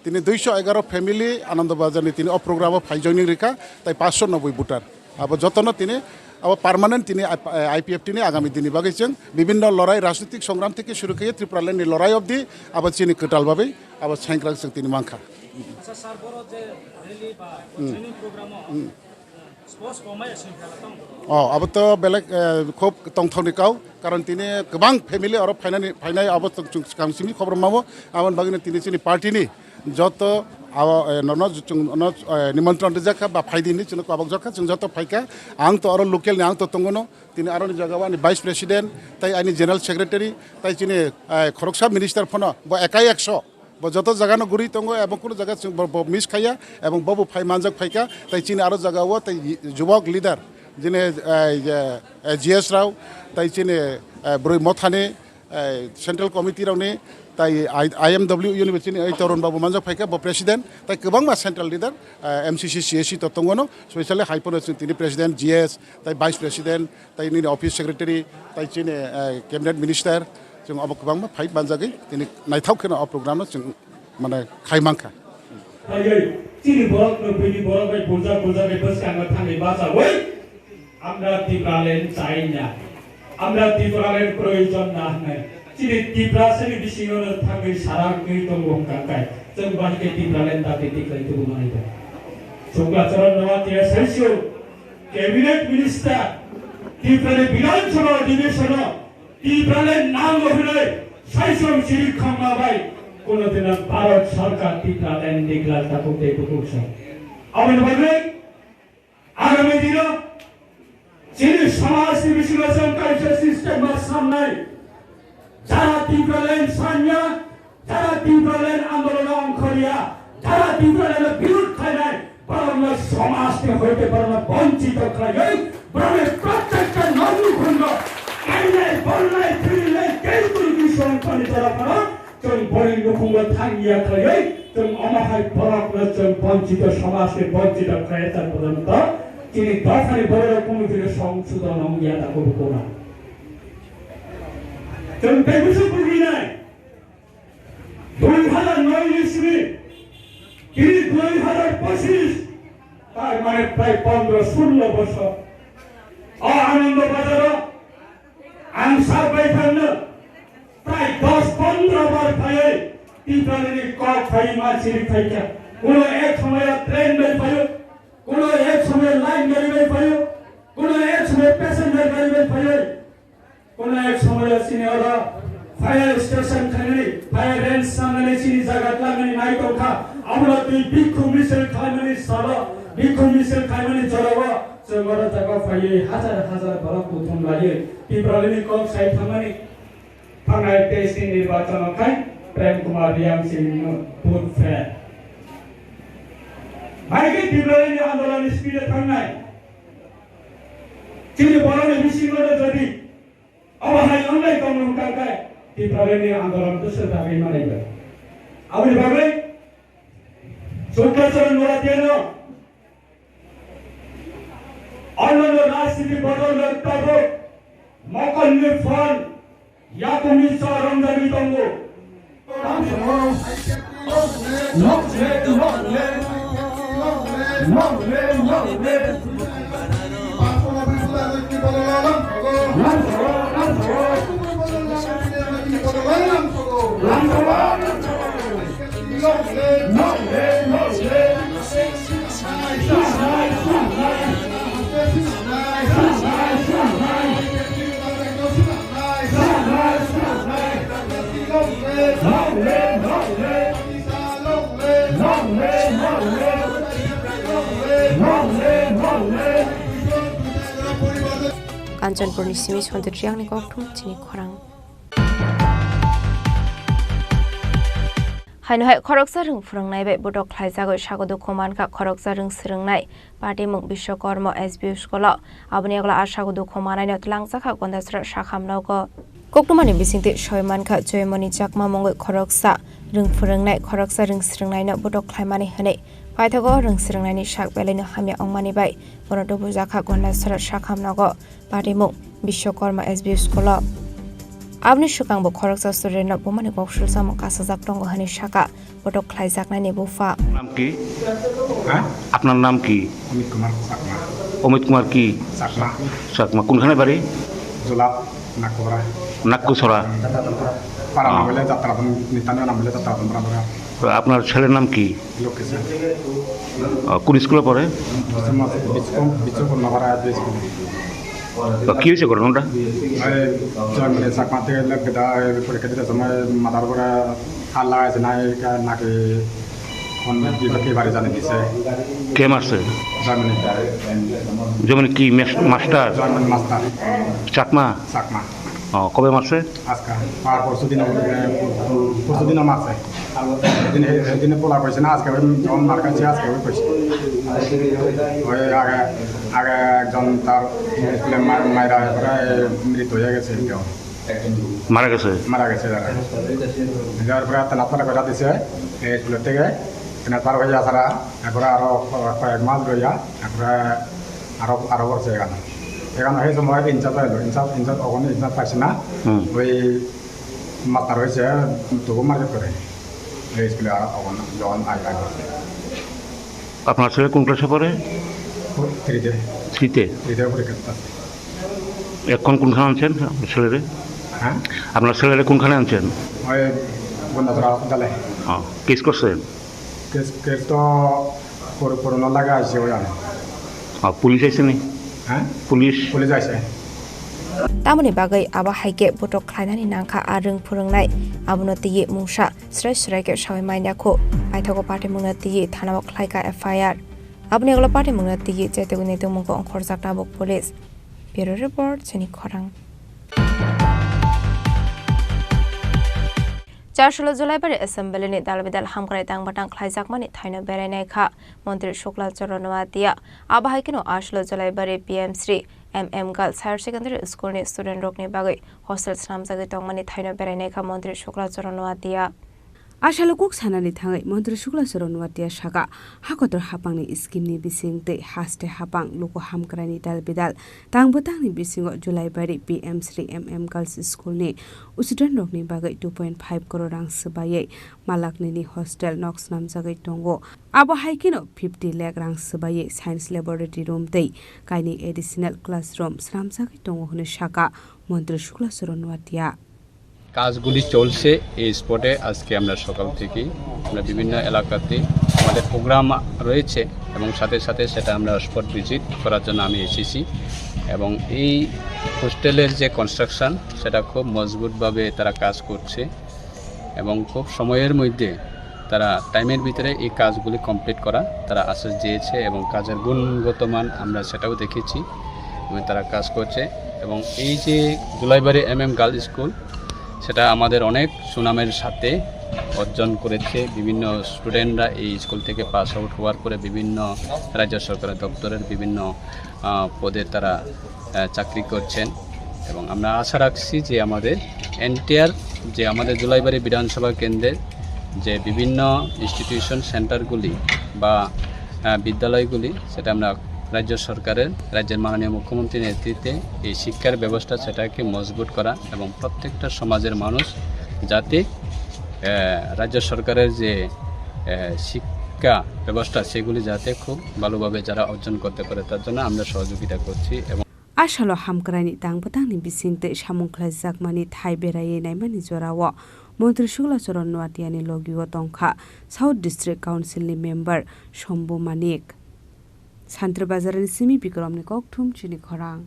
তিনি 211 ফ্যামিলি আনন্দবাজারনি তিনি অপ্রোগ্রামে ফাইজয়নি রেখা তাই 590 ভোটার আবার যতন তিনি আবার পার্মানেন্ট তিনি IPF তিনি আগামী দিনে বাগিয়েছেন বিভিন্ন লড়াই রাজনৈতিক সংগ্রাম থেকে শুরু করে ত্রিপুরাল্যান্ডনি লড়াই অবধি আবার চিনি কটালভাবে আবার সাইক্রাংসং তিনি মাংখা अब तो बेलेग खूब तंथनिकाव कारण तिनी गोबां फेमिलि और फाइनाय अब गांसिनि खबर मावो आवन बागिनो तिनी चिनि पार्टीनि जत निमंत्रण जाखा बा फाइदिनि जों काबाक जाखा जों जत फाइका आं तो और लोकेलनि आं तो तंगनो तिनी आरो जगह आनि भाइस प्रेसिडेंट ताई आनि जनरल सेक्रेटारि ताई चिनि खरकसा मिनिस्टार फनो बा एकाई 100 যত জায়গানো গুড়ি দङ এবং কোনো জায়গা মিস খাইয়া এবং ববু ফাই মানজাক ফাইকা তাই চিনি আরো জায়গাও তাই যুবক লিডার যিনি GS রাव তাই চিনি ব্রৈ মথানি সেন্ট্রাল কমিটি রাवनि তাই IMW ইউনিভার্সিটি এই তরুণ বাবু মানজাক ফাইকা ব প্রেসিডেন্ট তাই गोबां मा सेंट्रल लिडार MCC CSC তো দङनो स्पेशली हाइपर তিনি প্রেসিডেন্ট GS তাই ভাইস প্রেসিডেন্ট তাই नि অফিস সেক্রেটারি তাই চিনি ক্যাবিনেট মিনিস্টার जों अब गोबां फाइट बानजागै दिनै नायथावखोनो प्रग्रामाव जों माने खायमांखा চিনি বরক নবৈনি বরক বাই বুজা বুজা বে বস কাঙ্গা থাঙ্গি বাসা ওই আমরা ত্রিপুরালেন চাই না আমরা ত্রিপুরালেন প্রয়োজন না নাই চিনি ত্রিপুরাসেনি বিসিঙনো থাঙ্গি সারা কই দङ কাঙ্গাই जों बाहिके ত্রিপুরালেন দাতে টিকাই তো মানাইবা সংগ্রাচরণ নওয়াতি এসেছিও ক্যাবিনেট মিনিস্টার ত্রিপুরালে বিধানসভা অধিবেশন ত্রিপুরালের নাম অভিনয় সাইসম শ্রী খাম্বাবাই কোনদিন ভারত সরকার ত্রিপুরালেন ডিক্লার থাকুতে কুকুরছ আমি বলবে আগামী দিন যিনি সমাজ বিশ্লেষণ কালচার সিস্টেমের সামনে যারা ত্রিপুরালেন সান্যা যারা ত্রিপুরালেন আন্দোলন অংশ নিয়া যারা ত্রিপুরালের বিরোধ খায় নাই বরং সমাজকে হইতে পারে বঞ্চিত খায় বরং প্রত্যেকটা নবখণ্ড আইনাই বলনাই ফিরিলে কেইতুল বিষয় পানি তারা পারা जों বড় রকম থাঙ্গিয়া খায় जों অমাহাই বরক जों বঞ্চিত সমাজকে বঞ্চিত খায় তার পর্যন্ত তিনি দফানি বড় রকম থেকে সংশোধন অঙ্গিয়া তা করব না जों বেগুসু বুঝি নাই 2009 ইসবি কি 2025 তার মানে প্রায় 15-16 বছর আনন্দ বাজার आंसार बायफानो प्राय 10-15 बार फायो ত্রিপুরালেনি কপ ফাই মাছিরি ফাইকা কোনো এক সময় ট্রেন বাই ফাयो কোনো এক সময় লাইন গাড়ি বাই ফাयो কোনো এক সময় প্যাসেঞ্জার গাড়ি বাই ফাयो কোনো এক সময় সিনেওরা ফায়ার স্টেশন খানি ফায়ার রেঞ্জ সামনে সিনি জায়গা লাগনি নাই তো খা আমরা তুই বিক্ষু মিছিল খাইমানি সারা বিক্ষু মিছিল খাইমানি জড়াবা जोंगरा जागा फायै हाजार हाजार बरक बुथुम लायो ত্রিপুরালেনি कप साइ थांनानै थांनाय टेस्टनि निर्वाचनखाय प्रेम कुमार रियामसिंह बुथ फे माइके ত্রিপুরালেनि आन्दोलन स्पिडे थांनाय चिनि बरनि बिसिङनो जदि अबहाय अनलाइ दङ काकाय ত্রিপুরালেनि आन्दोलन दसर दागै मानायबो आबनि बागै सुखचरण नरातेनो অন্যান্য রাজনীতি বদলের তবে মকন্নের ফল ইয়াকুমি রমজানি দঙ্গ কাঞ্চনপুরনি সিমি সন্তে ট্রিয়াংনি গঠুম চিনি খরাং হাইনহাই খরকসা রং ফুরংনাই বে বডক খ্লাইজাগৈ সাগদ খমানকা খরকসা রং স্রংনাই পার্টি মুখ বিশ্বকর্ম SB স্কুল আবনি আগলা আর সাগদ খমানাইনো তলাংজাখা গন্দাসরা শাখামনাও গ কোকটুমানি বিসিংতে সয়মানখা জয়মনি চাকমা মঙ্গৈ খরকসা रों फोरोंनाय खरकसा रों स्रोंनायनो बडक ख्लायमानि होनै पाइथागो रों स्रोंनायनि साक बेलायनो हामिया अंमानि बाय बरदो बुजाखा गन्नासर साखामनागो पाटिमुं बिश्वकर्मा एसबी स्कुल आबनि सुकांबो खरकसा स्टुडेन्ट बमानि गक्सुर सामो कासाजाक दंग होनै साका बडक ख्लायजाकनायनि बुफा नाम की আপনার নাম কি অমিত কুমার কি চাকমা কোনখানে বাড়ি জোলাপ নাকবরা নাক্কুছড়া পাড়া নাম বলে যাত্রাবন নিতানের নাম বলে যাত্রাবন বরাবর আপনার ছেলের নাম কি লোকেশন কোন স্কুলে পড়ে বিশ্বকর্মা স্কুল কি হয়েছে ঘটনাটা মানে চাকমা থেকে পরীক্ষা দিতে সময় মাথার উপরে হাল লাগাইছে নাকি বাড়ি জানি দিছে কে মারছে জার্মানি যেমন কি master German master Chakma Chakma কবে মারছে আজকে আর পরশুদিনও মারছে সেদিনে পোলা কইছে না আজকে যখন মার কাছে আজকে ওই কইছে ওই আগে একজন তার স্কুলে মায়েরা মৃত হয়ে গেছে মারা গেছে যাওয়ার পরে তেনাতলা করে দিছে স্কুলের থেকে তেনাতলা হয়ে যাওয়া একবারে আরো কয়েক মাস রইয়া একবারে আরো করছে এখানে সেই সময় ইনচার্জ হইল ইনচার্জ ওখানে ইনচার্জ পাইছে না ওই মাস্টার হয়েছে তবু মার্কেট করে এই স্কুলে ওখানে যখন আগে করছে আপনার ছেলে কোন ক্লাসে পড়ে থ্রিতে পরীক্ষা এখন কোনখানে আনছেন আপনার ছেলেরে হ্যাঁ আপনার ছেলেরে কোনখানে আনছেন ওই বন্ধাধরা হসপিটালে কেস করছেন কেস তো করোনা লাগা আছে ওই আনে পুলিশ আইছে নি হ্যাঁ পুলিশ আইছে तामनि बागै आबा हाइके बटक ख्लायनानि नांखा आरों फोरोंनाय आबुनो तिये मुंसा स्राय स्रायके सावै माइनाखौ पाइथागो पार्टी मुंना तिये थानाव ख्लायका एफआईआर आबनि गलो पार्टी मुंना तिये जेतेगुनि दमुखौ अंखरजाक नाबक पुलिस ब्युरो रिपोर्ट जेनि खरां 4 जुलाई बारे एसेम्बलिनि दालबिदाल हामग्राय दांबाटां ख्लायजाकमानि थाइनो बेरायनायखा मन्त्री शुक्ला चरण वातिया आबाहायकिनो 8 जुलाई बारे PM Shri MM Girls Higher Secondary School ni student rokni bagai hostel snamjagoi tongmani thaino beраयनायखा मन्त्री शुक्ला चरण वातिया आशालुकुक सानानि थाङै मन्त्री शुक्ला चरण वातिया सागा हाकतर हापांनि स्किमनि बिसिंते हास्ते हापां लोको हामग्रानि दालबिदाल तांबोतांनि बिसिङो जुलाइबारि PM Shri MM Girls School ni student rokni bagai 2.5 crore rang subayai malakni hostel nox namjagoi tongo abo haikino 50 lakh rang subayai science laboratory room dei kaini additional classroom snamjagoi tongo hone সাকা মন্ত্রী শুক্লা চরণ ওয়াতিয়া কাজগুলি চলছে এই স্পটে আজকে আমরা সকাল থেকে আমরা বিভিন্ন এলাকাতে আমাদের প্রোগ্রাম রয়েছে এবং সাথে সাথে সেটা আমরা স্পট ভিজিট করার জন্য আমি এসেছি এবং এই হোস্টেলের যে কনস্ট্রাকশন সেটা খুব মজবুতভাবে তারা কাজ করছে এবং খুব সময়ের মধ্যে তারা টাইমের ভিতরে এই কাজগুলি কমপ্লিট করা তারা আশ্বাস দিয়েছে এবং কাজের গুণগত মান আমরা সেটাও দেখেছি এবং তারা কাজ করছে এবং এই যে জুলাইবাড়ি MM গার্লস স্কুল সেটা আমাদের অনেক সুনামের সাথে অর্জন করেছে বিভিন্ন স্টুডেন্টরা এই স্কুল থেকে পাস আউট হওয়ার পরে বিভিন্ন রাজ্য সরকারের দপ্তরের বিভিন্ন পদে তারা চাকরি করছেন এবং আমরা আশা রাখছি যে আমাদের এনটিআর যে আমাদের জুলাইবাড়ি বিধানসভা কেন্দ্রের যে বিভিন্ন ইনস্টিটিউশন সেন্টারগুলি বা বিদ্যালয়গুলি সেটা আমরা রাজ্য সরকারের রাজ্যের মাননীয় মুখ্যমন্ত্রীর নেতৃত্বে এই শিক্ষার ব্যবস্থা সেটাকে মজবুত করা এবং প্রত্যেকটা সমাজের মানুষ যাতে রাজ্য সরকারের যে শিক্ষা ব্যবস্থা সেগুলি যাতে খুব ভালোভাবে যারা অর্জন করতে পারে তার জন্য আমরা সহযোগিতা করছি এবং आशालो हामग्रानि तांबोतांनि बिसिंते सामुंख्लाय जाकमानि थाइ बेरायै नायमानि जराव मन्त्री शुक्ला चरण वातियानि लगियो तंखा साउथ डिस्ट्रिक्ट काउन्सिलनि मेम्बार शम्भु मानिक सान्त्र बाजारनि सिमी बिक्रमनि ककथुम चिनि खरां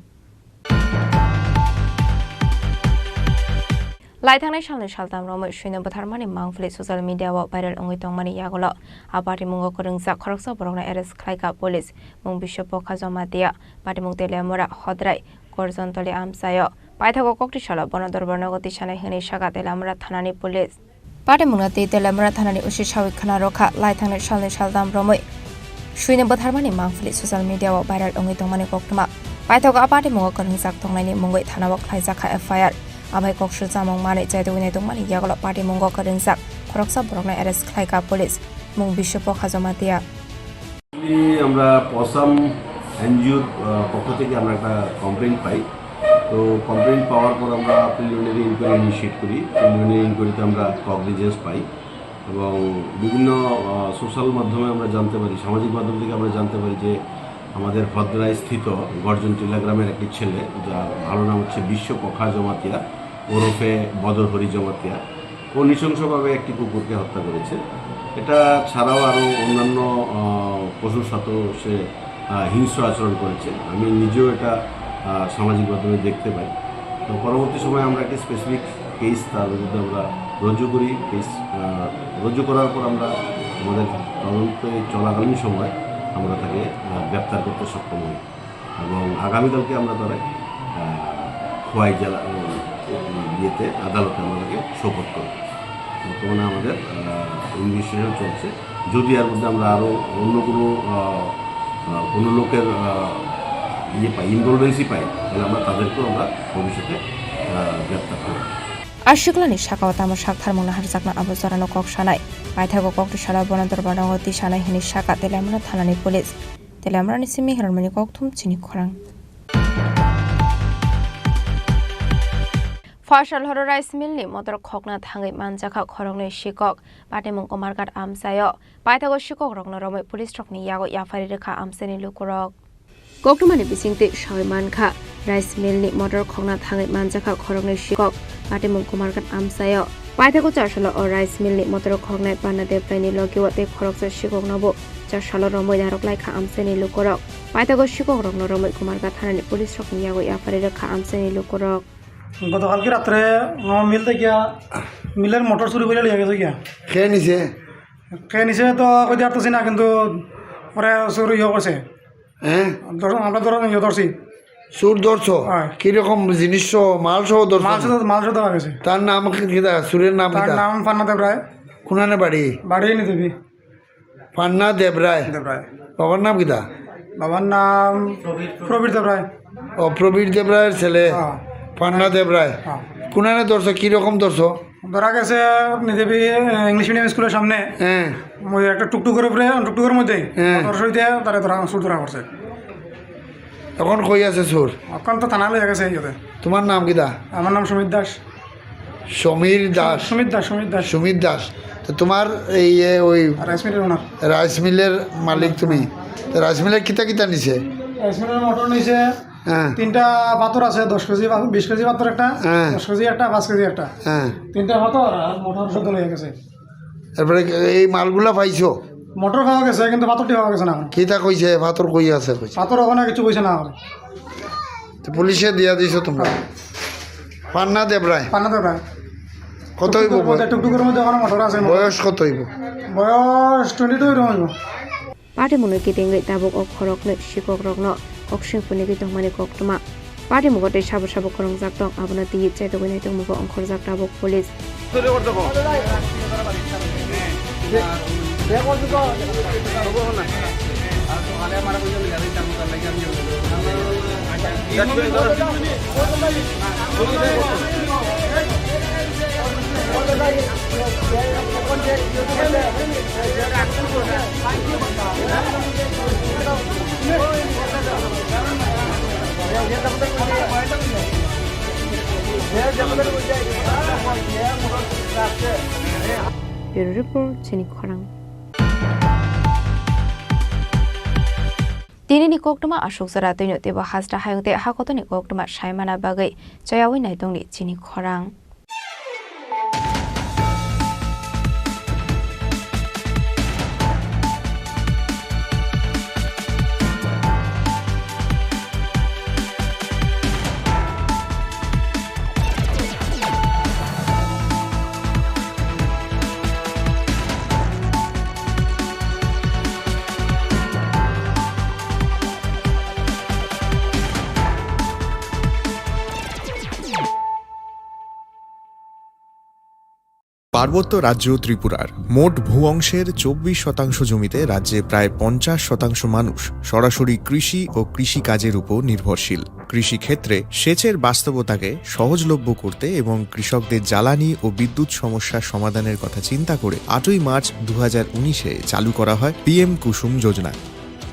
लाइथांनाय सालनि सालताम रमै सुइनो बोथारमानि मांफुलि ससियेल मिडियाव भाइरेल अंगै तंमानि यागल आबारि मुंगो करंजा खरकसा बरंना एरेस्ट खालायका पुलिस मुं बिशप खाजमातिया पाटि मुं तेलेमरा हद्राय गरजनतलि आमसायो पाइथागो कक्टिशाला बनदरबर नगति सानाय हनै सागा तेलेमरा थानानि पुलिस पाटि मुंना तेलेमरा थानानि उसि सावि खाना रखा लाइथांनाय सालनि सालताम रमै सुइनो बोथारमानि मांफुलि ससियेल मिडियाव भाइरेल अंगै तंमानि कक्टमा पाइथागो आबारि मुंगो करंजा तंनायनि मुंगै थानाव खालायजाखा एफआईआर आबाय कक्सु जामं माने जायदुने दंमानि यागल पार्टी मुंगो करंजाक খরকসা বরকনা অ্যারেস্ট খাইকা পুলিশ মুং বিশ্ব পক্ষা জমা দিয়া আমরা পসাম এনজিওর পক্ষ থেকে আমরা একটা কমপ্লেন পাই। তো কমপ্লেন পাওয়ার পর আমরা প্রিলিমিনারি ইনকোয়ারি ইনিশিয়েট করি। প্রিলিমিনারি ইনকোয়ারিতে আমরা কগনিজেন্স পাই এবং বিভিন্ন সোশ্যাল মাধ্যমে আমরা জানতে পারি, সামাজিক মাধ্যম থেকে আমরা জানতে পারি যে আমাদের ভদ্রায় স্থিত গর্জন টিলা গ্রামের একটি ছেলে, যার ভালো নাম হচ্ছে বিশ্ব পখা জমাতিয়া ওরফে বদর হরি জমাতিয়া, ও নৃশংসভাবে একটি কুকুরকে হত্যা করেছে। এটা ছাড়াও আরও অন্যান্য পশুর সাথেও সে হিংস্র আচরণ করেছে। আমি নিজেও এটা সামাজিক মাধ্যমে দেখতে পাই। তো পরবর্তী সময়ে আমরা একটি স্পেসিফিক কেস তার বিরুদ্ধে আমরা রুজু করি। কেস রুজু করার পর আমরা আমাদের তদন্তে চলাকালীন সময় আমরা তাকে গ্রেপ্তার করতে সক্ষম হই এবং আগামীকালকে আমরা তারা খোয়াই জেলা ইয়েতে আদালতে আমরা তাকে সোপর্দ করি। বর্তমানে আমাদের ইনভেস্টিগেশন চলছে। যদি এর মধ্যে আমরা আরও অন্য কোনো লোকের ইনভলভেন্সি পাই, তাহলে আমরা তাদেরকেও আমরা ভবিষ্যতে গ্রেপ্তার করব। আশিকলানি শাখাওয়াত আমার শাখার মনাহার জাকনা আবু জরানো কক সানাই পাইথাগো ককটু সারা বনন্তর বানাগতি সানাই হিনি শাখা তেলামরা থানানি পুলিশ তেলামরানি সিমি হেরমনি ককথুম চিনি খরাং ফাশাল হর রাইস মিলনি মদর খকনা থাঙ্গै মানজাখা খরংনি শিকক পাটেমুং কমারকাট আমসায় পাইথাগো শিকক রংন রमै পুলিশ রকনি ইয়াগো ইয়াফারি রেখা আমসেনি লুকুরক ককটুমানি বিসিংতে সাवै मानखा राइस मिलनि मटर खगना थाङै मानजाखा खरंनि शिকক पाटेमुं कुमारकाट आमसाय पाइथागो चारसाल अ राइस मिलनि मटर खगनाय पानादेव प्राइनि लगिवते खरकसा शिকক नबो चारसाल रमै दारक लाइखा आमसेनि लुकुरक पाइथागो शिকক रंन रमै कुमारकाट थानानि पुलिश रकनि यागो याफारि रेखा आमसेनि लुकुरक গতকালকে রাত্রে মিলতে গিয়া মিলের মোটর চুরি করে লিয়ে গেছে গিয়া খেয়ে নিছে তো কই দিতে না, কিন্তু পরে চুরি করছে। হ্যাঁ আমরা ধরছি সুর ধরছো কিরকম জিনিস মাল সহ ধরছো? মাল সহ ধরা গেছে। তার নাম সুরের নাম? তার নাম পান্না দেবরায়। কোনানে বাড়ি? বাড়ি নি দেবী পান্না দেবরায়। বাবার নাম কিতা? বাবার নাম প্রবীর দেবরায়। ও প্রবীর দেবরায়ের ছেলে পান্না দেবরায়। কোনানে ধরছো, কিরকম ধরছো? ধরা গেছে নিদেবী ইংলিশ মিডিয়াম স্কুলের সামনে। হ্যাঁ একটা টুকটুকের উপরে টুকটুকের মধ্যে সরিতে তারা সুর ধরা করছে। এখন কই আছে সুর? এখন তো থানা লয়ে গেছে। তোমার নাম কিতা? আমার নাম সুমিত দাস। সমীর দাস? সুমিত দাস। সুমিত দাস। তো তোমার এই ওই রাইস মিলের ওনার? রাইস মিলের মালিক তুমি? তো রাইস মিলের কিতা কিতা নিছে? রাইস মিলের মোটর নিছে তিনটা পাথর আছে, 10 কেজি 20 কেজি পাথর একটা, 10 কেজি একটা, 5 কেজি একটা, তিনটা পাথর আর মোটর শুদ্ধ লয়ে গেছে। তারপরে এই মালগুলা পাইছো? মোটর খাওয়া গেছে কিন্তু পাথরটি খাওয়া গেছে না। কিতা কইছে? পাথর কই আছে কইছে? পাথর ওখানে কিছু কইছে না। তো পুলিশে দিয়া দিছো তোমরা? পান্না দেবরায়। কত হইব? টুকটুকের মধ্যে ওখানে মোটর আছে। বয়স কত হইব? বয়স 22 হইব। পাটেমুনো কিতেংরে দাবক অ খরকনে শিকক রকন অকসিংফুনি কিতংমানি ককটুমা পাটেমুগতে সাবো সাবো খরং জাকতং আবনা তি চাইতো গনাই তং মুগো অংখর জাক দাবক police Bureau Report Chini Khorang Tinini koktuma ashok sara toino tebo hasra hayungte hakotoni koktuma shaimana bagai chayawi naitongni Chini Khorang পার্বত্য রাজ্য ত্রিপুরার মোট ভূ অংশের 24% জমিতে রাজ্যে প্রায় 50% মানুষ সরাসরি কৃষি ও কৃষিকাজের উপর নির্ভরশীল। কৃষিক্ষেত্রে সেচের বাস্তবতাকে সহজলভ্য করতে এবং কৃষকদের জ্বালানি ও বিদ্যুৎ সমস্যার সমাধানের কথা চিন্তা করে 8ই মার্চ 2019-এ চালু করা হয় PM কুসুম যোজনা,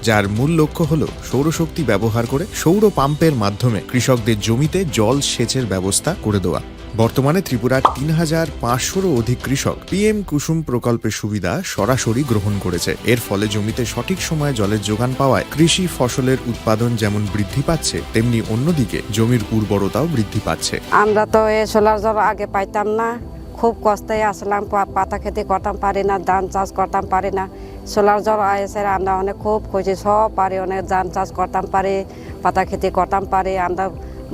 যার মূল লক্ষ্য হল সৌরশক্তি ব্যবহার করে সৌর পাম্পের মাধ্যমে কৃষকদের জমিতে জল সেচের ব্যবস্থা করে দেওয়া। বর্তমানে ত্রিপুরার 3500-রও অধিক কৃষক PM কুসুম প্রকল্পের সুবিধা সরাসরি গ্রহণ করেছে। এর ফলে জমিতে সঠিক সময়ে জলের যোগান পাওয়ায় কৃষি ফসলের উৎপাদন যেমন বৃদ্ধি পাচ্ছে, তেমনি অন্যদিকে জমির উর্বরতাও বৃদ্ধি পাচ্ছে। আমরা তো এই সোলার জল আগে পাইতাম না, খুব কষ্টে আসলাম, পাতা খেতে করতাম পারি না, ধান চাষ করতাম পারি না। সোলার জল এসে আমরা অনেক খুব খুশি, সব পারি, অনেক ধান চাষ করতাম পারি, পাতা খেতে করতাম পারি, আমরা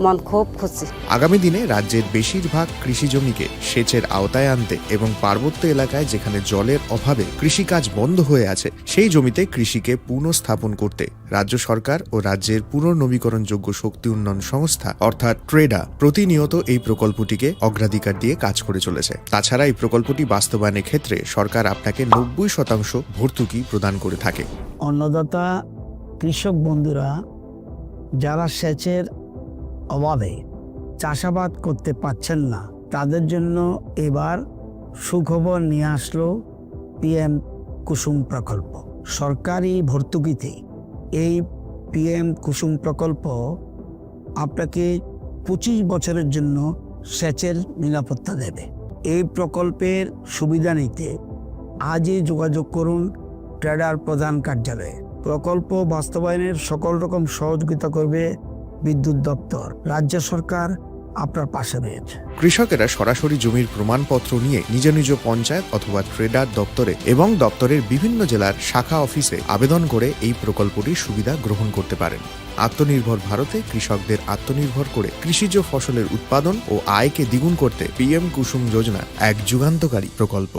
মন খুব খুশি। আগামী দিনে রাজ্যের বেশিরভাগ কৃষি জমিকে সেচের আওতায় আনতে এবং পার্বত্য এলাকায় যেখানে জলের অভাবে কৃষিকাজ বন্ধ হয়ে আছে সেই জমিতে কৃষিকে পুনঃস্থাপন করতে রাজ্য সরকার ও রাজ্যের পুনর্নবীকরণযোগ্য শক্তি উন্নয়ন সংস্থা অর্থাৎ ট্রেডা প্রতিনিয়ত এই প্রকল্পটিকে অগ্রাধিকার দিয়ে কাজ করে চলেছে। তাছাড়া এই প্রকল্পটি বাস্তবায়নের ক্ষেত্রে সরকার আপনাকে 90% ভর্তুকি প্রদান করে থাকে। অন্নদাতা কৃষক বন্ধুরা যারা সেচের অভাবে চাষাবাদ করতে পারছেন না, তাদের জন্য এবার সুখবর নিয়ে আসলো PM কুসুম প্রকল্প। সরকারি ভর্তুকিতে এই PM কুসুম প্রকল্প আপনাকে 25 বছরের জন্য সেচের নিরাপত্তা দেবে। এই প্রকল্পের সুবিধা নিতে আজই যোগাযোগ করুন ট্রেডার প্রধান কার্যালয়ে। প্রকল্প বাস্তবায়নের সকল রকম সহযোগিতা করবে বিদ্যুৎ দপ্তর। রাজ্য সরকার আপনার পাশে রয়েছে। কৃষকেরা সরাসরি জমির প্রমাণপত্র নিয়ে নিজ নিজ পঞ্চায়েত অথবা ট্রেডার দপ্তরে এবং দপ্তরের বিভিন্ন জেলার শাখা অফিসে আবেদন করে এই প্রকল্পটির সুবিধা গ্রহণ করতে পারেন। আত্মনির্ভর ভারতে কৃষকদের আত্মনির্ভর করে কৃষিজ ফসলের উৎপাদন ও আয়কে দ্বিগুণ করতে PM কুসুম যোজনা এক যুগান্তকারী প্রকল্প।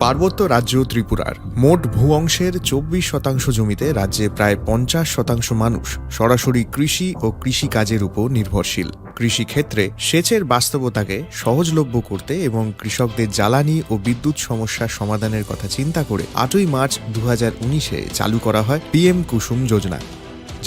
পার্বত্য রাজ্য ত্রিপুরার মোট ভূ অংশের 24% জমিতে রাজ্যে প্রায় 50% মানুষ সরাসরি কৃষি ও কৃষিকাজের উপর নির্ভরশীল। কৃষিক্ষেত্রে সেচের বাস্তবতাকে সহজলভ্য করতে এবং কৃষকদের জ্বালানি ও বিদ্যুৎ সমস্যার সমাধানের কথা চিন্তা করে 8ই মার্চ 2019-এ চালু করা হয় PM কুসুম যোজনা,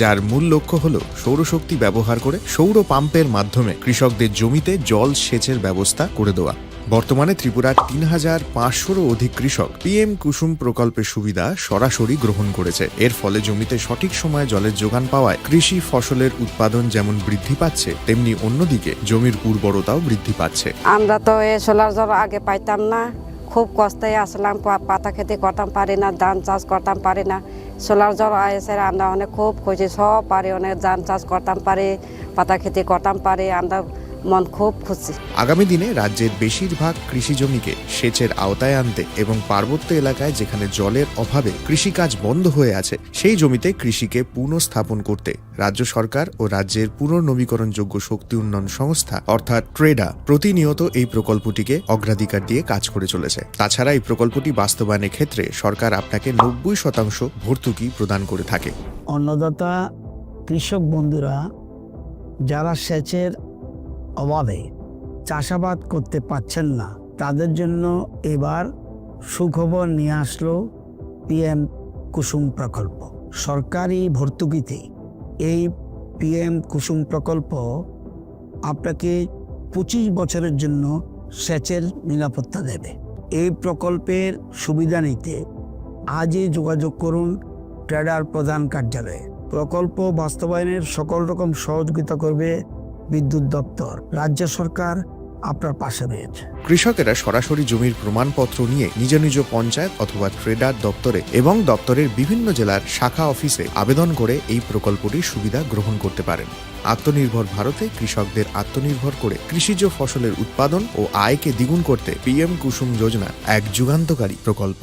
যার মূল লক্ষ্য হল সৌরশক্তি ব্যবহার করে সৌর পাম্পের মাধ্যমে কৃষকদের জমিতে জল সেচের ব্যবস্থা করে দেওয়া। বর্তমানে ত্রিপুরার 3500-রও অধিক কৃষক PM কুসুম প্রকল্পের সুবিধা সরাসরি গ্রহণ করেছে। এর ফলে জমিতে সঠিক সময়ে জলের যোগান পাওয়ায় কৃষি ফসলের উৎপাদন যেমন বৃদ্ধি পাচ্ছে, তেমনি অন্যদিকে জমির উর্বরতাও বৃদ্ধি পাচ্ছে। আমরা তো এই সোলার জল আগে পাইতাম না, খুব কষ্টে আসলাম, পাতা খেতে করতাম পারি না, ধান চাষ করতাম পারি না। সোলার জল এসে আমরা অনেক খুব খুশি, সব পারি, অনেক ধান চাষ করতাম পারি, পাতা খেতে করতাম পারি, আমরা মন খুব খুশি। আগামী দিনে রাজ্যের বেশিরভাগ কৃষি জমিকে সেচের আওতায় আনতে এবং পার্বত্য এলাকায় যেখানে জলের অভাবে কৃষিকাজ বন্ধ হয়ে আছে সেই জমিতে কৃষিকে পুনঃস্থাপন করতে রাজ্য সরকার ও রাজ্যের পুনর্নবীকরণযোগ্য শক্তি উন্নয়ন সংস্থা অর্থাৎ ট্রেডা প্রতিনিয়ত এই প্রকল্পটিকে অগ্রাধিকার দিয়ে কাজ করে চলেছে। তাছাড়া এই প্রকল্পটি বাস্তবায়নের ক্ষেত্রে সরকার আপনাকে 90% ভর্তুকি প্রদান করে থাকে। অন্নদাতা কৃষক বন্ধুরা যারা সেচের অভাবে চাষাবাদ করতে পারছেন না, তাদের জন্য এবার সুখবর নিয়ে আসলো PM কুসুম প্রকল্প। সরকারি ভর্তুকিতে এই PM কুসুম প্রকল্প আপনাকে 25 বছরের জন্য সেচের নিরাপত্তা দেবে। এই প্রকল্পের সুবিধা নিতে আজই যোগাযোগ করুন ট্রেডার প্রধান কার্যালয়ে। প্রকল্প বাস্তবায়নের সকল রকম সহযোগিতা করবে বিদ্যুৎ দপ্তর। রাজ্য সরকার আপনার পাশে রয়েছে। কৃষকেরা সরাসরি জমির প্রমাণপত্র নিয়ে নিজ নিজ পঞ্চায়েত অথবা ট্রেডার দপ্তরে এবং দপ্তরের বিভিন্ন জেলার শাখা অফিসে আবেদন করে এই প্রকল্পটির সুবিধা গ্রহণ করতে পারেন। আত্মনির্ভর ভারতে কৃষকদের আত্মনির্ভর করে কৃষিজ ফসলের উৎপাদন ও আয়কে দ্বিগুণ করতে PM কুসুম যোজনা এক যুগান্তকারী প্রকল্প।